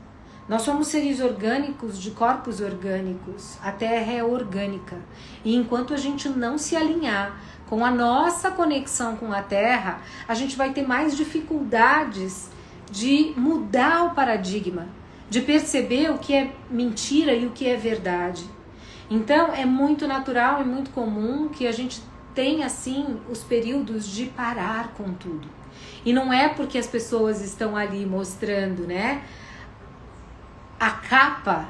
Nós somos seres orgânicos de corpos orgânicos. A Terra é orgânica. E enquanto a gente não se alinhar com a nossa conexão com a Terra, a gente vai ter mais dificuldades de mudar o paradigma, de perceber o que é mentira e o que é verdade. Então é muito natural e muito comum que a gente tenha assim os períodos de parar com tudo. E não é porque as pessoas estão ali mostrando, né, a capa,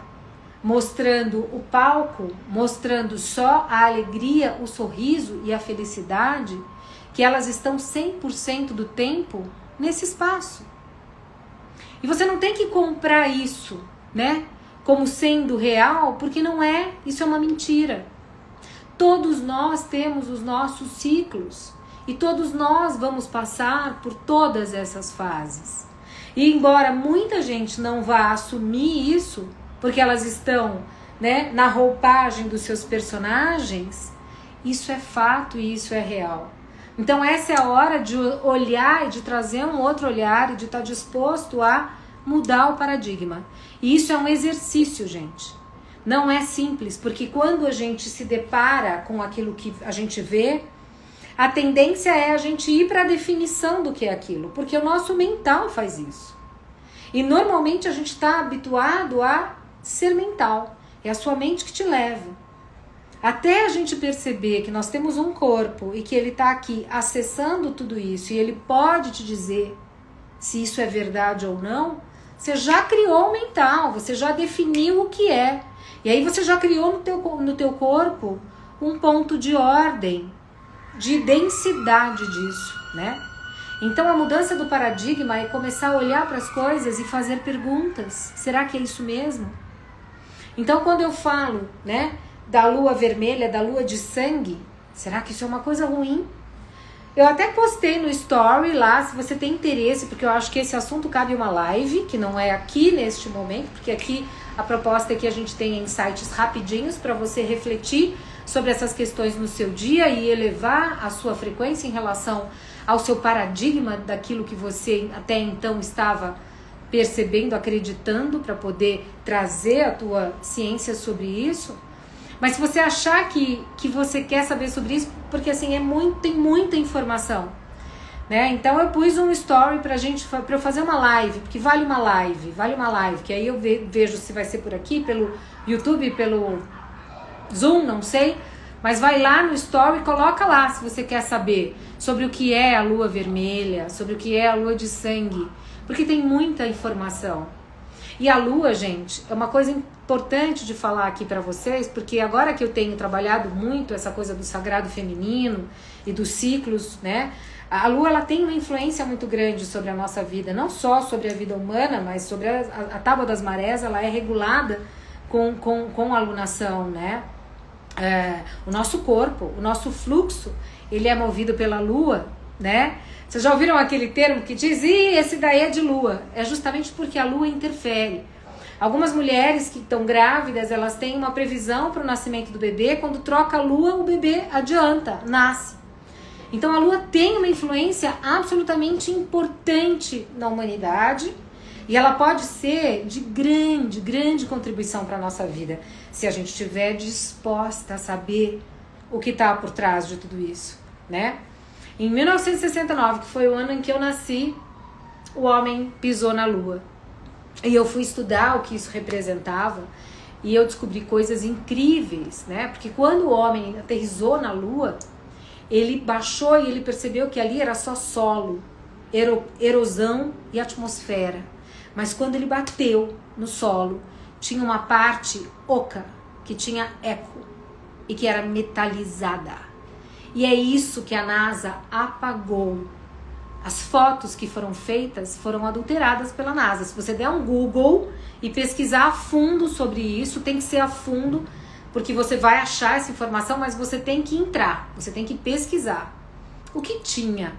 mostrando o palco, mostrando só a alegria, o sorriso e a felicidade, que elas estão 100% do tempo nesse espaço. E você não tem que comprar isso, né, como sendo real, porque não é, isso é uma mentira. Todos nós temos os nossos ciclos e todos nós vamos passar por todas essas fases. E embora muita gente não vá assumir isso, porque elas estão, né, na roupagem dos seus personagens, isso é fato e isso é real. Então essa é a hora de olhar e de trazer um outro olhar e de estar disposto a mudar o paradigma. E isso é um exercício, gente. Não é simples, porque quando a gente se depara com aquilo que a gente vê, a tendência é a gente ir para a definição do que é aquilo, porque o nosso mental faz isso. E normalmente a gente está habituado a ser mental. É a sua mente que te leva. Até a gente perceber que nós temos um corpo e que ele está aqui acessando tudo isso e ele pode te dizer se isso é verdade ou não, você já criou o mental, você já definiu o que é. E aí você já criou no teu corpo um ponto de ordem, de densidade disso, né? Então a mudança do paradigma é começar a olhar para as coisas e fazer perguntas. Será que é isso mesmo? Então quando eu falo, né, da lua vermelha, da lua de sangue, será que isso é uma coisa ruim? Eu até postei no story lá, se você tem interesse, porque eu acho que esse assunto cabe uma live, que não é aqui neste momento, porque aqui a proposta é que a gente tenha insights rapidinhos para você refletir sobre essas questões no seu dia e elevar a sua frequência em relação ao seu paradigma daquilo que você até então estava percebendo, acreditando, para poder trazer a tua ciência sobre isso. Mas se você achar que você quer saber sobre isso, porque assim, tem muita informação, né? Então eu pus um story pra eu fazer uma live, porque vale uma live, que aí eu vejo se vai ser por aqui, pelo YouTube, pelo Zoom, não sei, mas vai lá no story e coloca lá se você quer saber sobre o que é a lua vermelha, sobre o que é a lua de sangue, porque tem muita informação. E a lua, gente, é uma coisa importante de falar aqui pra vocês, porque agora que eu tenho trabalhado muito essa coisa do sagrado feminino e dos ciclos, né? A lua, ela tem uma influência muito grande sobre a nossa vida, não só sobre a vida humana, mas sobre a tábua das marés, ela é regulada com a lunação, né? O nosso corpo, o nosso fluxo, ele é movido pela lua, né? Vocês já ouviram aquele termo que diz, esse daí é de lua? É justamente porque a lua interfere. Algumas mulheres que estão grávidas, elas têm uma previsão para o nascimento do bebê, quando troca a lua, o bebê adianta, nasce. Então a lua tem uma influência absolutamente importante na humanidade e ela pode ser de grande contribuição para a nossa vida, se a gente estiver disposta a saber o que está por trás de tudo isso, né? Em 1969, que foi o ano em que eu nasci, o homem pisou na lua. E eu fui estudar o que isso representava e eu descobri coisas incríveis, né? Porque quando o homem aterrissou na lua, ele baixou e ele percebeu que ali era só solo, erosão e atmosfera. Mas quando ele bateu no solo, tinha uma parte oca, que tinha eco e que era metalizada. E é isso que a NASA apagou. As fotos que foram feitas foram adulteradas pela NASA. Se você der um Google e pesquisar a fundo sobre isso, tem que ser a fundo, porque você vai achar essa informação, mas você tem que entrar, você tem que pesquisar. O que tinha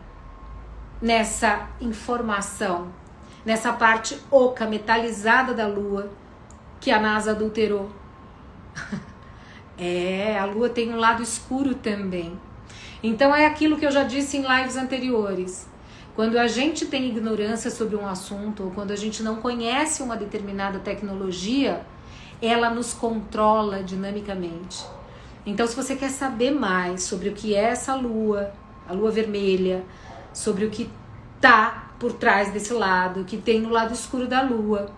nessa informação, nessa parte oca, metalizada da Lua, que a NASA adulterou? A Lua tem um lado escuro também. Então é aquilo que eu já disse em lives anteriores. Quando a gente tem ignorância sobre um assunto, ou quando a gente não conhece uma determinada tecnologia, ela nos controla dinamicamente. Então, se você quer saber mais sobre o que é essa lua, a lua vermelha, sobre o que tá por trás desse lado, o que tem no lado escuro da lua,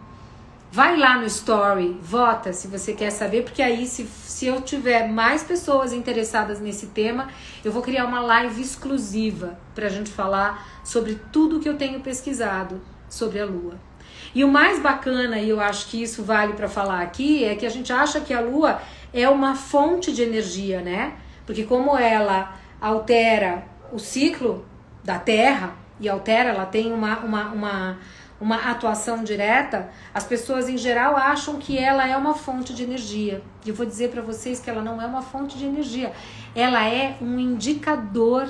vai lá no story, vota se você quer saber, porque aí se eu tiver mais pessoas interessadas nesse tema, eu vou criar uma live exclusiva pra gente falar sobre tudo que eu tenho pesquisado sobre a lua. E o mais bacana, e eu acho que isso vale para falar aqui, é que a gente acha que a lua é uma fonte de energia, né? Porque como ela altera o ciclo da Terra, e altera, ela tem uma atuação direta, as pessoas em geral acham que ela é uma fonte de energia. E eu vou dizer para vocês que ela não é uma fonte de energia. Ela é um indicador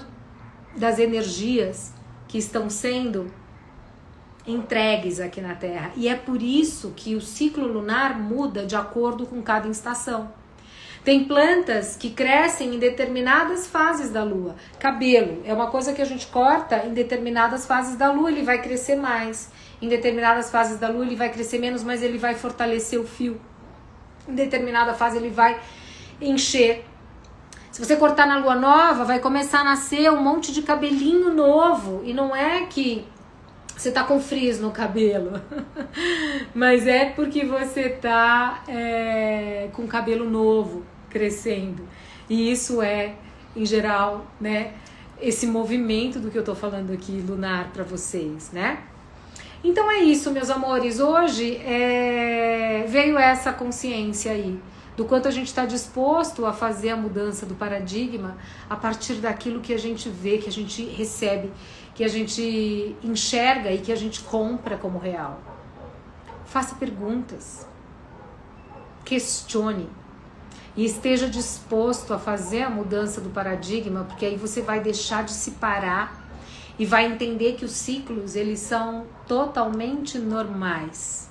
das energias que estão sendo entregues aqui na Terra. E é por isso que o ciclo lunar muda de acordo com cada estação. Tem plantas que crescem em determinadas fases da lua. Cabelo é uma coisa que a gente corta em determinadas fases da lua, ele vai crescer mais. Em determinadas fases da lua ele vai crescer menos, mas ele vai fortalecer o fio. Em determinada fase ele vai encher. Se você cortar na lua nova, vai começar a nascer um monte de cabelinho novo. E não é que você tá com frizz no cabelo, mas é porque você tá com cabelo novo crescendo. E isso é, em geral, né, esse movimento do que eu tô falando aqui, lunar, para vocês, né? Então é isso, meus amores. Hoje veio essa consciência aí do quanto a gente está disposto a fazer a mudança do paradigma a partir daquilo que a gente vê, que a gente recebe, que a gente enxerga e que a gente compra como real. Faça perguntas, questione e esteja disposto a fazer a mudança do paradigma, porque aí você vai deixar de se parar e vai entender que os ciclos, eles são totalmente normais.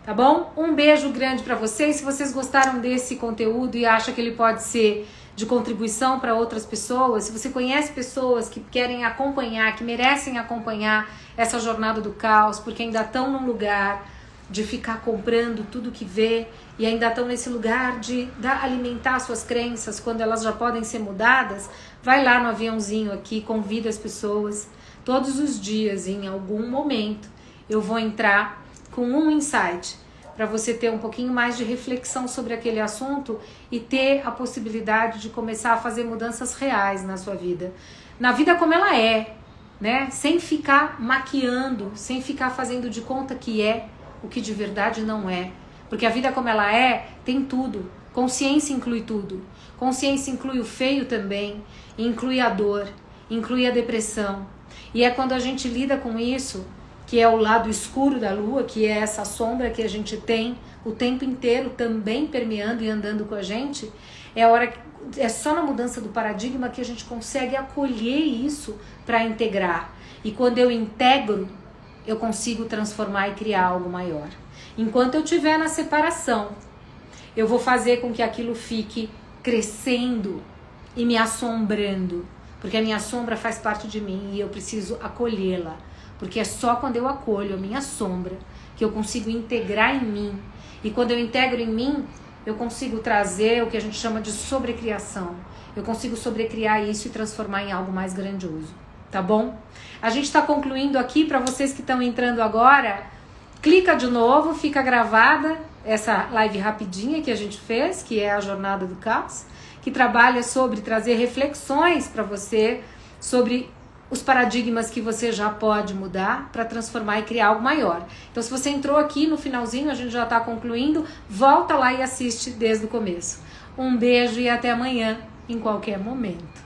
Tá bom? Um beijo grande para vocês. Se vocês gostaram desse conteúdo e acham que ele pode ser de contribuição para outras pessoas, se você conhece pessoas que querem acompanhar, que merecem acompanhar essa jornada do caos, porque ainda estão num lugar de ficar comprando tudo que vê e ainda estão nesse lugar de alimentar suas crenças quando elas já podem ser mudadas, vai lá no aviãozinho aqui, convida as pessoas. Todos os dias, em algum momento, eu vou entrar com um insight para você ter um pouquinho mais de reflexão sobre aquele assunto e ter a possibilidade de começar a fazer mudanças reais na sua vida. Na vida como ela é, né? Sem ficar maquiando, sem ficar fazendo de conta que é o que de verdade não é. Porque a vida como ela é, tem tudo. Consciência inclui tudo. Consciência inclui o feio também, inclui a dor, inclui a depressão. E é quando a gente lida com isso, que é o lado escuro da lua, que é essa sombra que a gente tem o tempo inteiro também permeando e andando com a gente, é só na mudança do paradigma que a gente consegue acolher isso para integrar. E quando eu integro, eu consigo transformar e criar algo maior. Enquanto eu estiver na separação, eu vou fazer com que aquilo fique crescendo e me assombrando, porque a minha sombra faz parte de mim e eu preciso acolhê-la, porque é só quando eu acolho a minha sombra que eu consigo integrar em mim. E quando eu integro em mim, eu consigo trazer o que a gente chama de sobrecriação. Eu consigo sobrecriar isso e transformar em algo mais grandioso, tá bom? A gente está concluindo aqui. Para vocês que estão entrando agora, clica de novo, fica gravada essa live rapidinha que a gente fez, que é a Jornada do Caos, que trabalha sobre trazer reflexões para você sobre os paradigmas que você já pode mudar para transformar e criar algo maior. Então, se você entrou aqui no finalzinho, a gente já está concluindo, volta lá e assiste desde o começo. Um beijo e até amanhã, em qualquer momento.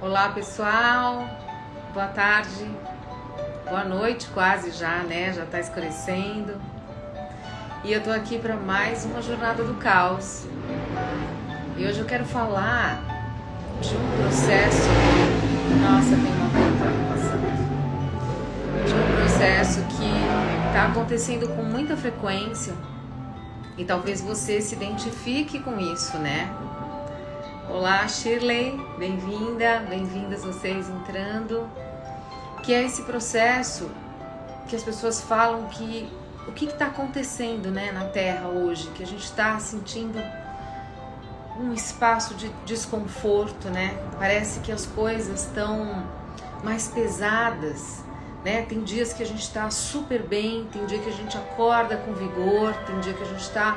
Olá, pessoal. Boa tarde. Boa noite quase já, né? Já está escurecendo. E eu tô aqui para mais uma Jornada do Caos. E hoje eu quero falar de um processo. Nossa, tem uma coisa passando. De um processo que tá acontecendo com muita frequência. E talvez você se identifique com isso, né? Olá, Shirley, bem-vinda, bem-vindas vocês entrando. Que é esse processo que as pessoas falam que o que está acontecendo, né, na Terra hoje, que a gente está sentindo um espaço de desconforto, né? Parece que as coisas estão mais pesadas, né? Tem dias que a gente está super bem, tem dia que a gente acorda com vigor, tem dia que a gente está,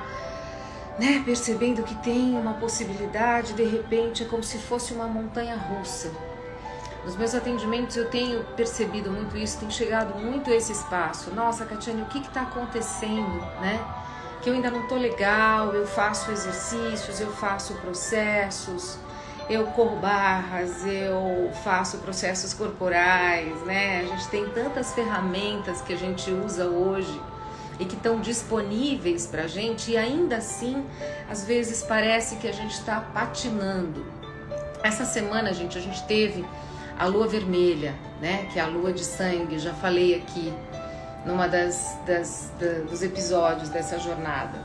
né, percebendo que tem uma possibilidade, de repente é como se fosse uma montanha russa. Nos meus atendimentos eu tenho percebido muito isso, tem chegado muito a esse espaço. Nossa, Catiane, o que está acontecendo, né? que eu ainda não tô legal, eu faço exercícios, eu faço processos, eu corro barras, eu faço processos corporais, né? A gente tem tantas ferramentas que a gente usa hoje e que estão disponíveis pra gente, e ainda assim, às vezes parece que a gente está patinando. Essa semana, gente, a gente teve a lua vermelha, né? Que é a lua de sangue, já falei aqui numa dos episódios dessa jornada.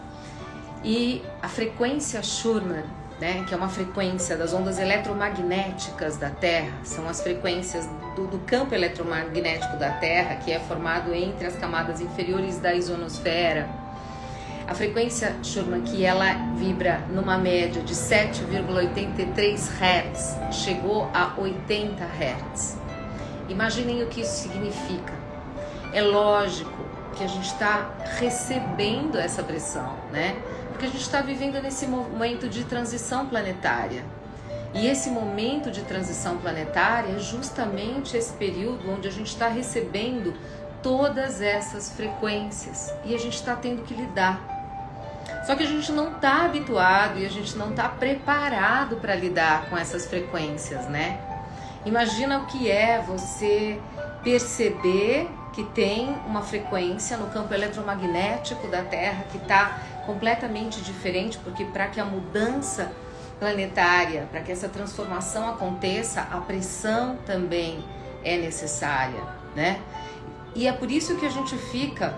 E a frequência Schumann, né, que é uma frequência das ondas eletromagnéticas da Terra, são as frequências do campo eletromagnético da Terra, que é formado entre as camadas inferiores da ionosfera. A frequência Schumann, que ela vibra numa média de 7,83 Hz, chegou a 80 Hz. Imaginem o que isso significa. É lógico que a gente está recebendo essa pressão, né? Porque a gente está vivendo nesse momento de transição planetária. E esse momento de transição planetária é justamente esse período onde a gente está recebendo todas essas frequências e a gente está tendo que lidar. Só que a gente não está habituado e a gente não está preparado para lidar com essas frequências, né? Imagina o que é você perceber que tem uma frequência no campo eletromagnético da Terra que está completamente diferente, porque para que a mudança planetária, para que essa transformação aconteça, a pressão também é necessária, né? E é por isso que a gente fica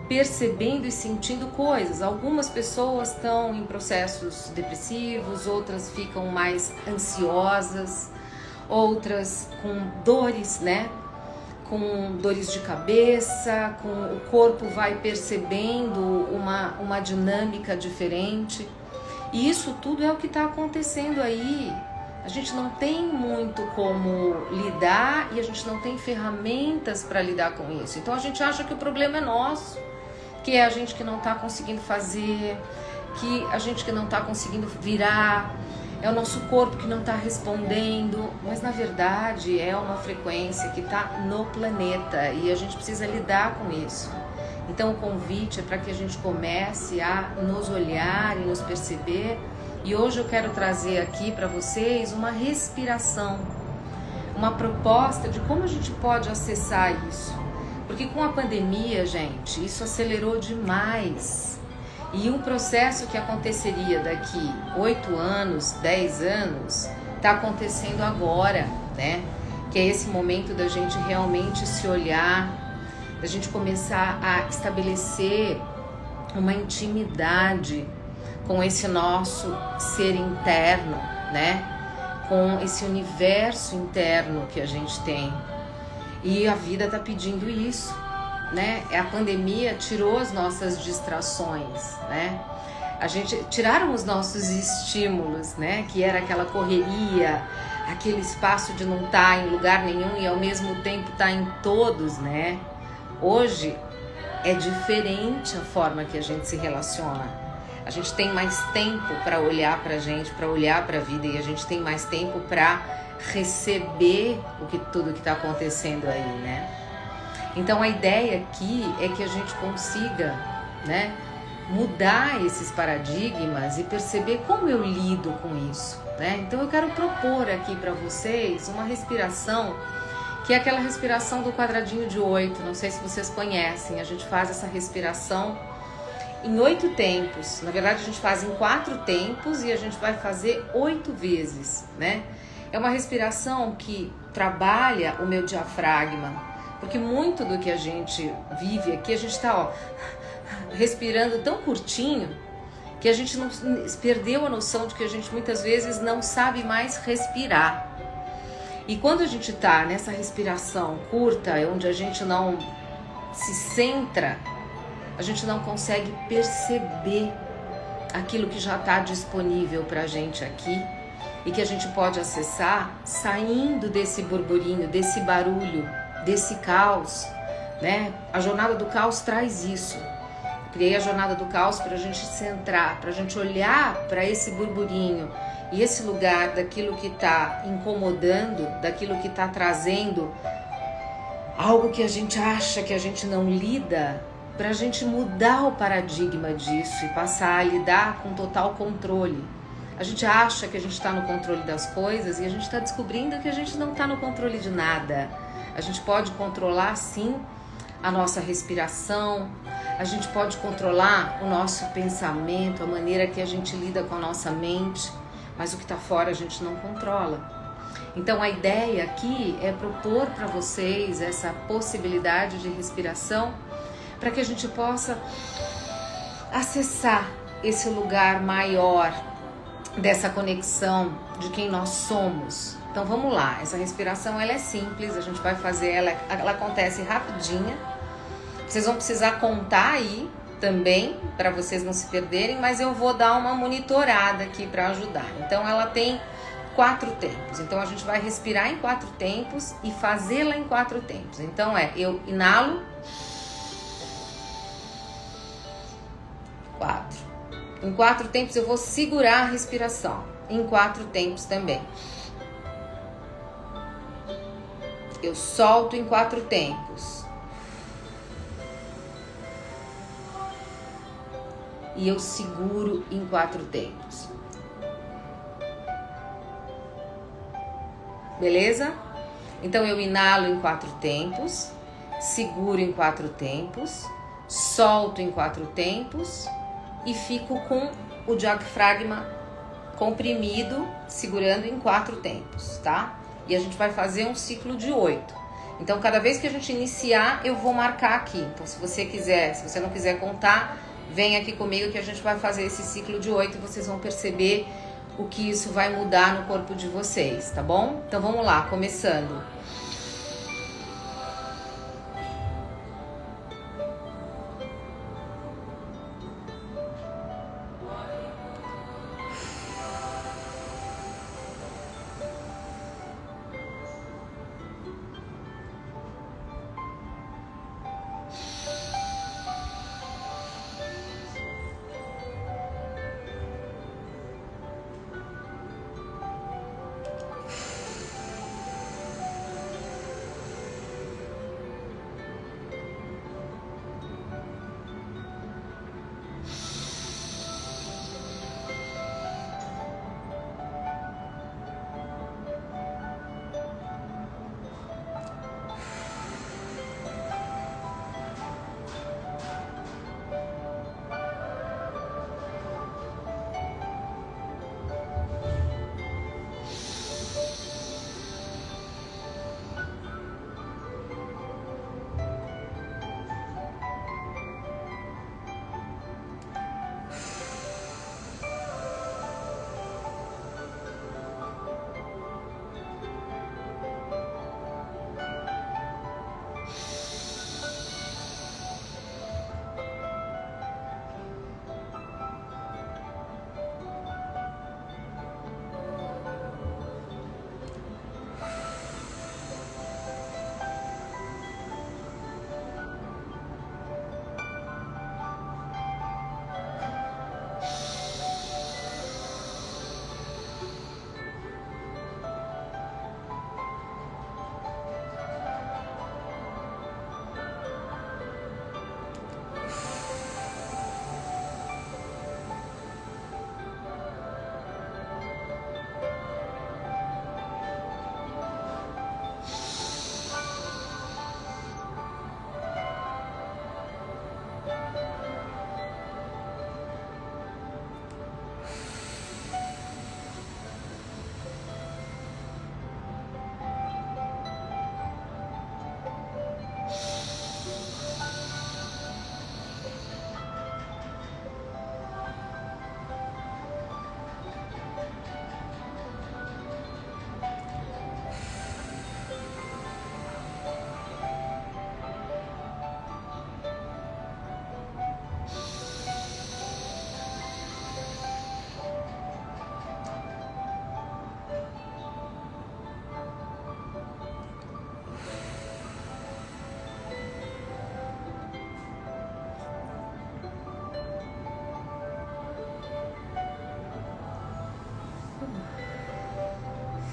percebendo e sentindo coisas. Algumas pessoas estão em processos depressivos, outras ficam mais ansiosas, outras com dores, né? Com dores de cabeça, com o corpo vai percebendo uma dinâmica diferente. E isso tudo é o que está acontecendo aí. A gente não tem muito como lidar e a gente não tem ferramentas para lidar com isso. Então a gente acha que o problema é nosso, que é a gente que não está conseguindo fazer, que a gente que não está conseguindo virar, é o nosso corpo que não está respondendo, mas na verdade é uma frequência que está no planeta e a gente precisa lidar com isso. Então o convite é para que a gente comece a nos olhar e nos perceber, e hoje eu quero trazer aqui para vocês uma respiração, uma proposta de como a gente pode acessar isso, porque com a pandemia, gente, isso acelerou demais. E um processo que aconteceria daqui 8 anos, 10 anos, está acontecendo agora, né? Que é esse momento da gente realmente se olhar, da gente começar a estabelecer uma intimidade com esse nosso ser interno, né? Com esse universo interno que a gente tem. E a vida está pedindo isso, né? A pandemia tirou as nossas distrações, né? Tiraram os nossos estímulos, né? Que era aquela correria, aquele espaço de não estar em lugar nenhum e ao mesmo tempo estar em todos, né? Hoje é diferente a forma que a gente se relaciona. A gente tem mais tempo para olhar para a gente, para olhar para a vida, e a gente tem mais tempo para receber tudo que está acontecendo aí, né? Então a ideia aqui é que a gente consiga, né, mudar esses paradigmas e perceber como eu lido com isso, né? Então eu quero propor aqui para vocês uma respiração que é aquela respiração do quadradinho de 8, não sei se vocês conhecem. A gente faz essa respiração em 8 tempos, na verdade a gente faz em 4 tempos e a gente vai fazer 8 vezes, né? É uma respiração que trabalha o meu diafragma, porque muito do que a gente vive aqui, a gente está respirando tão curtinho que a gente não perdeu a noção de que a gente muitas vezes não sabe mais respirar. E quando a gente está nessa respiração curta, onde a gente não se centra, a gente não consegue perceber aquilo que já está disponível para a gente aqui e que a gente pode acessar saindo desse burburinho, desse barulho, desse caos, né? A jornada do caos traz isso. Criei a jornada do caos para a gente centrar, para a gente olhar para esse burburinho e esse lugar daquilo que está incomodando, daquilo que está trazendo algo que a gente acha que a gente não lida, para a gente mudar o paradigma disso e passar a lidar com total controle. A gente acha que a gente está no controle das coisas e a gente está descobrindo que a gente não está no controle de nada. A gente pode controlar, sim, a nossa respiração, a gente pode controlar o nosso pensamento, a maneira que a gente lida com a nossa mente, mas o que está fora a gente não controla. Então a ideia aqui é propor para vocês essa possibilidade de respiração para que a gente possa acessar esse lugar maior dessa conexão de quem nós somos. Então vamos lá, essa respiração ela é simples, a gente vai fazer ela acontece rapidinha. Vocês vão precisar contar aí também para vocês não se perderem, mas eu vou dar uma monitorada aqui para ajudar. Então ela tem 4 tempos. Então a gente vai respirar em 4 tempos e fazê-la em 4 tempos. Então eu inalo 4. Em 4 tempos eu vou segurar a respiração. Em 4 tempos também. Eu solto em 4 tempos. E eu seguro em 4 tempos. Beleza? Então eu inalo em 4 tempos, seguro em 4 tempos, solto em 4 tempos e fico com o diafragma comprimido, segurando em 4 tempos, tá? E a gente vai fazer um ciclo de 8. Então cada vez que a gente iniciar, eu vou marcar aqui. Então se você não quiser contar, vem aqui comigo que a gente vai fazer esse ciclo de 8 e vocês vão perceber o que isso vai mudar no corpo de vocês, tá bom? Então vamos lá, começando.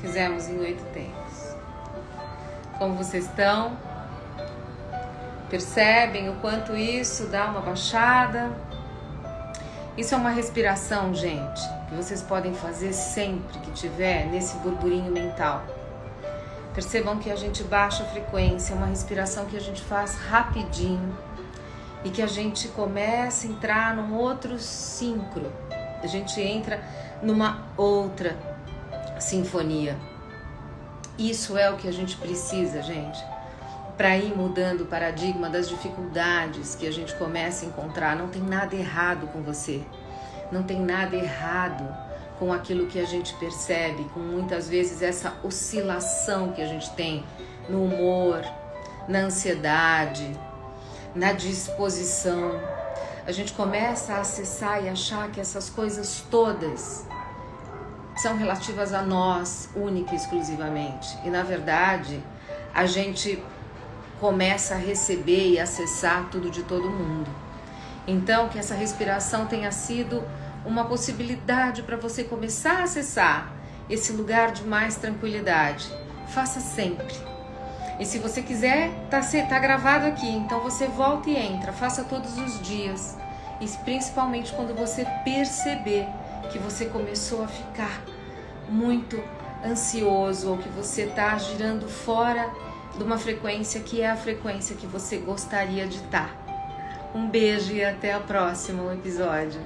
Fizemos em 8 tempos. Como vocês estão? Percebem o quanto isso dá uma baixada? Isso é uma respiração, gente, que vocês podem fazer sempre que tiver nesse burburinho mental. Percebam que a gente baixa a frequência, é uma respiração que a gente faz rapidinho e que a gente começa a entrar num outro síncro. A gente entra numa outra sinfonia. Isso é o que a gente precisa, gente, para ir mudando o paradigma das dificuldades que a gente começa a encontrar. Não tem nada errado com você, não tem nada errado com aquilo que a gente percebe, com muitas vezes essa oscilação que a gente tem no humor, na ansiedade, na disposição. A gente começa a acessar e achar que essas coisas todas são relativas a nós, única e exclusivamente. E na verdade, a gente começa a receber e acessar tudo de todo mundo. Então, que essa respiração tenha sido uma possibilidade para você começar a acessar esse lugar de mais tranquilidade. Faça sempre. E se você quiser, tá gravado aqui, então você volta e entra, faça todos os dias. E principalmente quando você perceber que você começou a ficar muito ansioso ou que você está girando fora de uma frequência que é a frequência que você gostaria de estar. Um beijo e até o próximo episódio.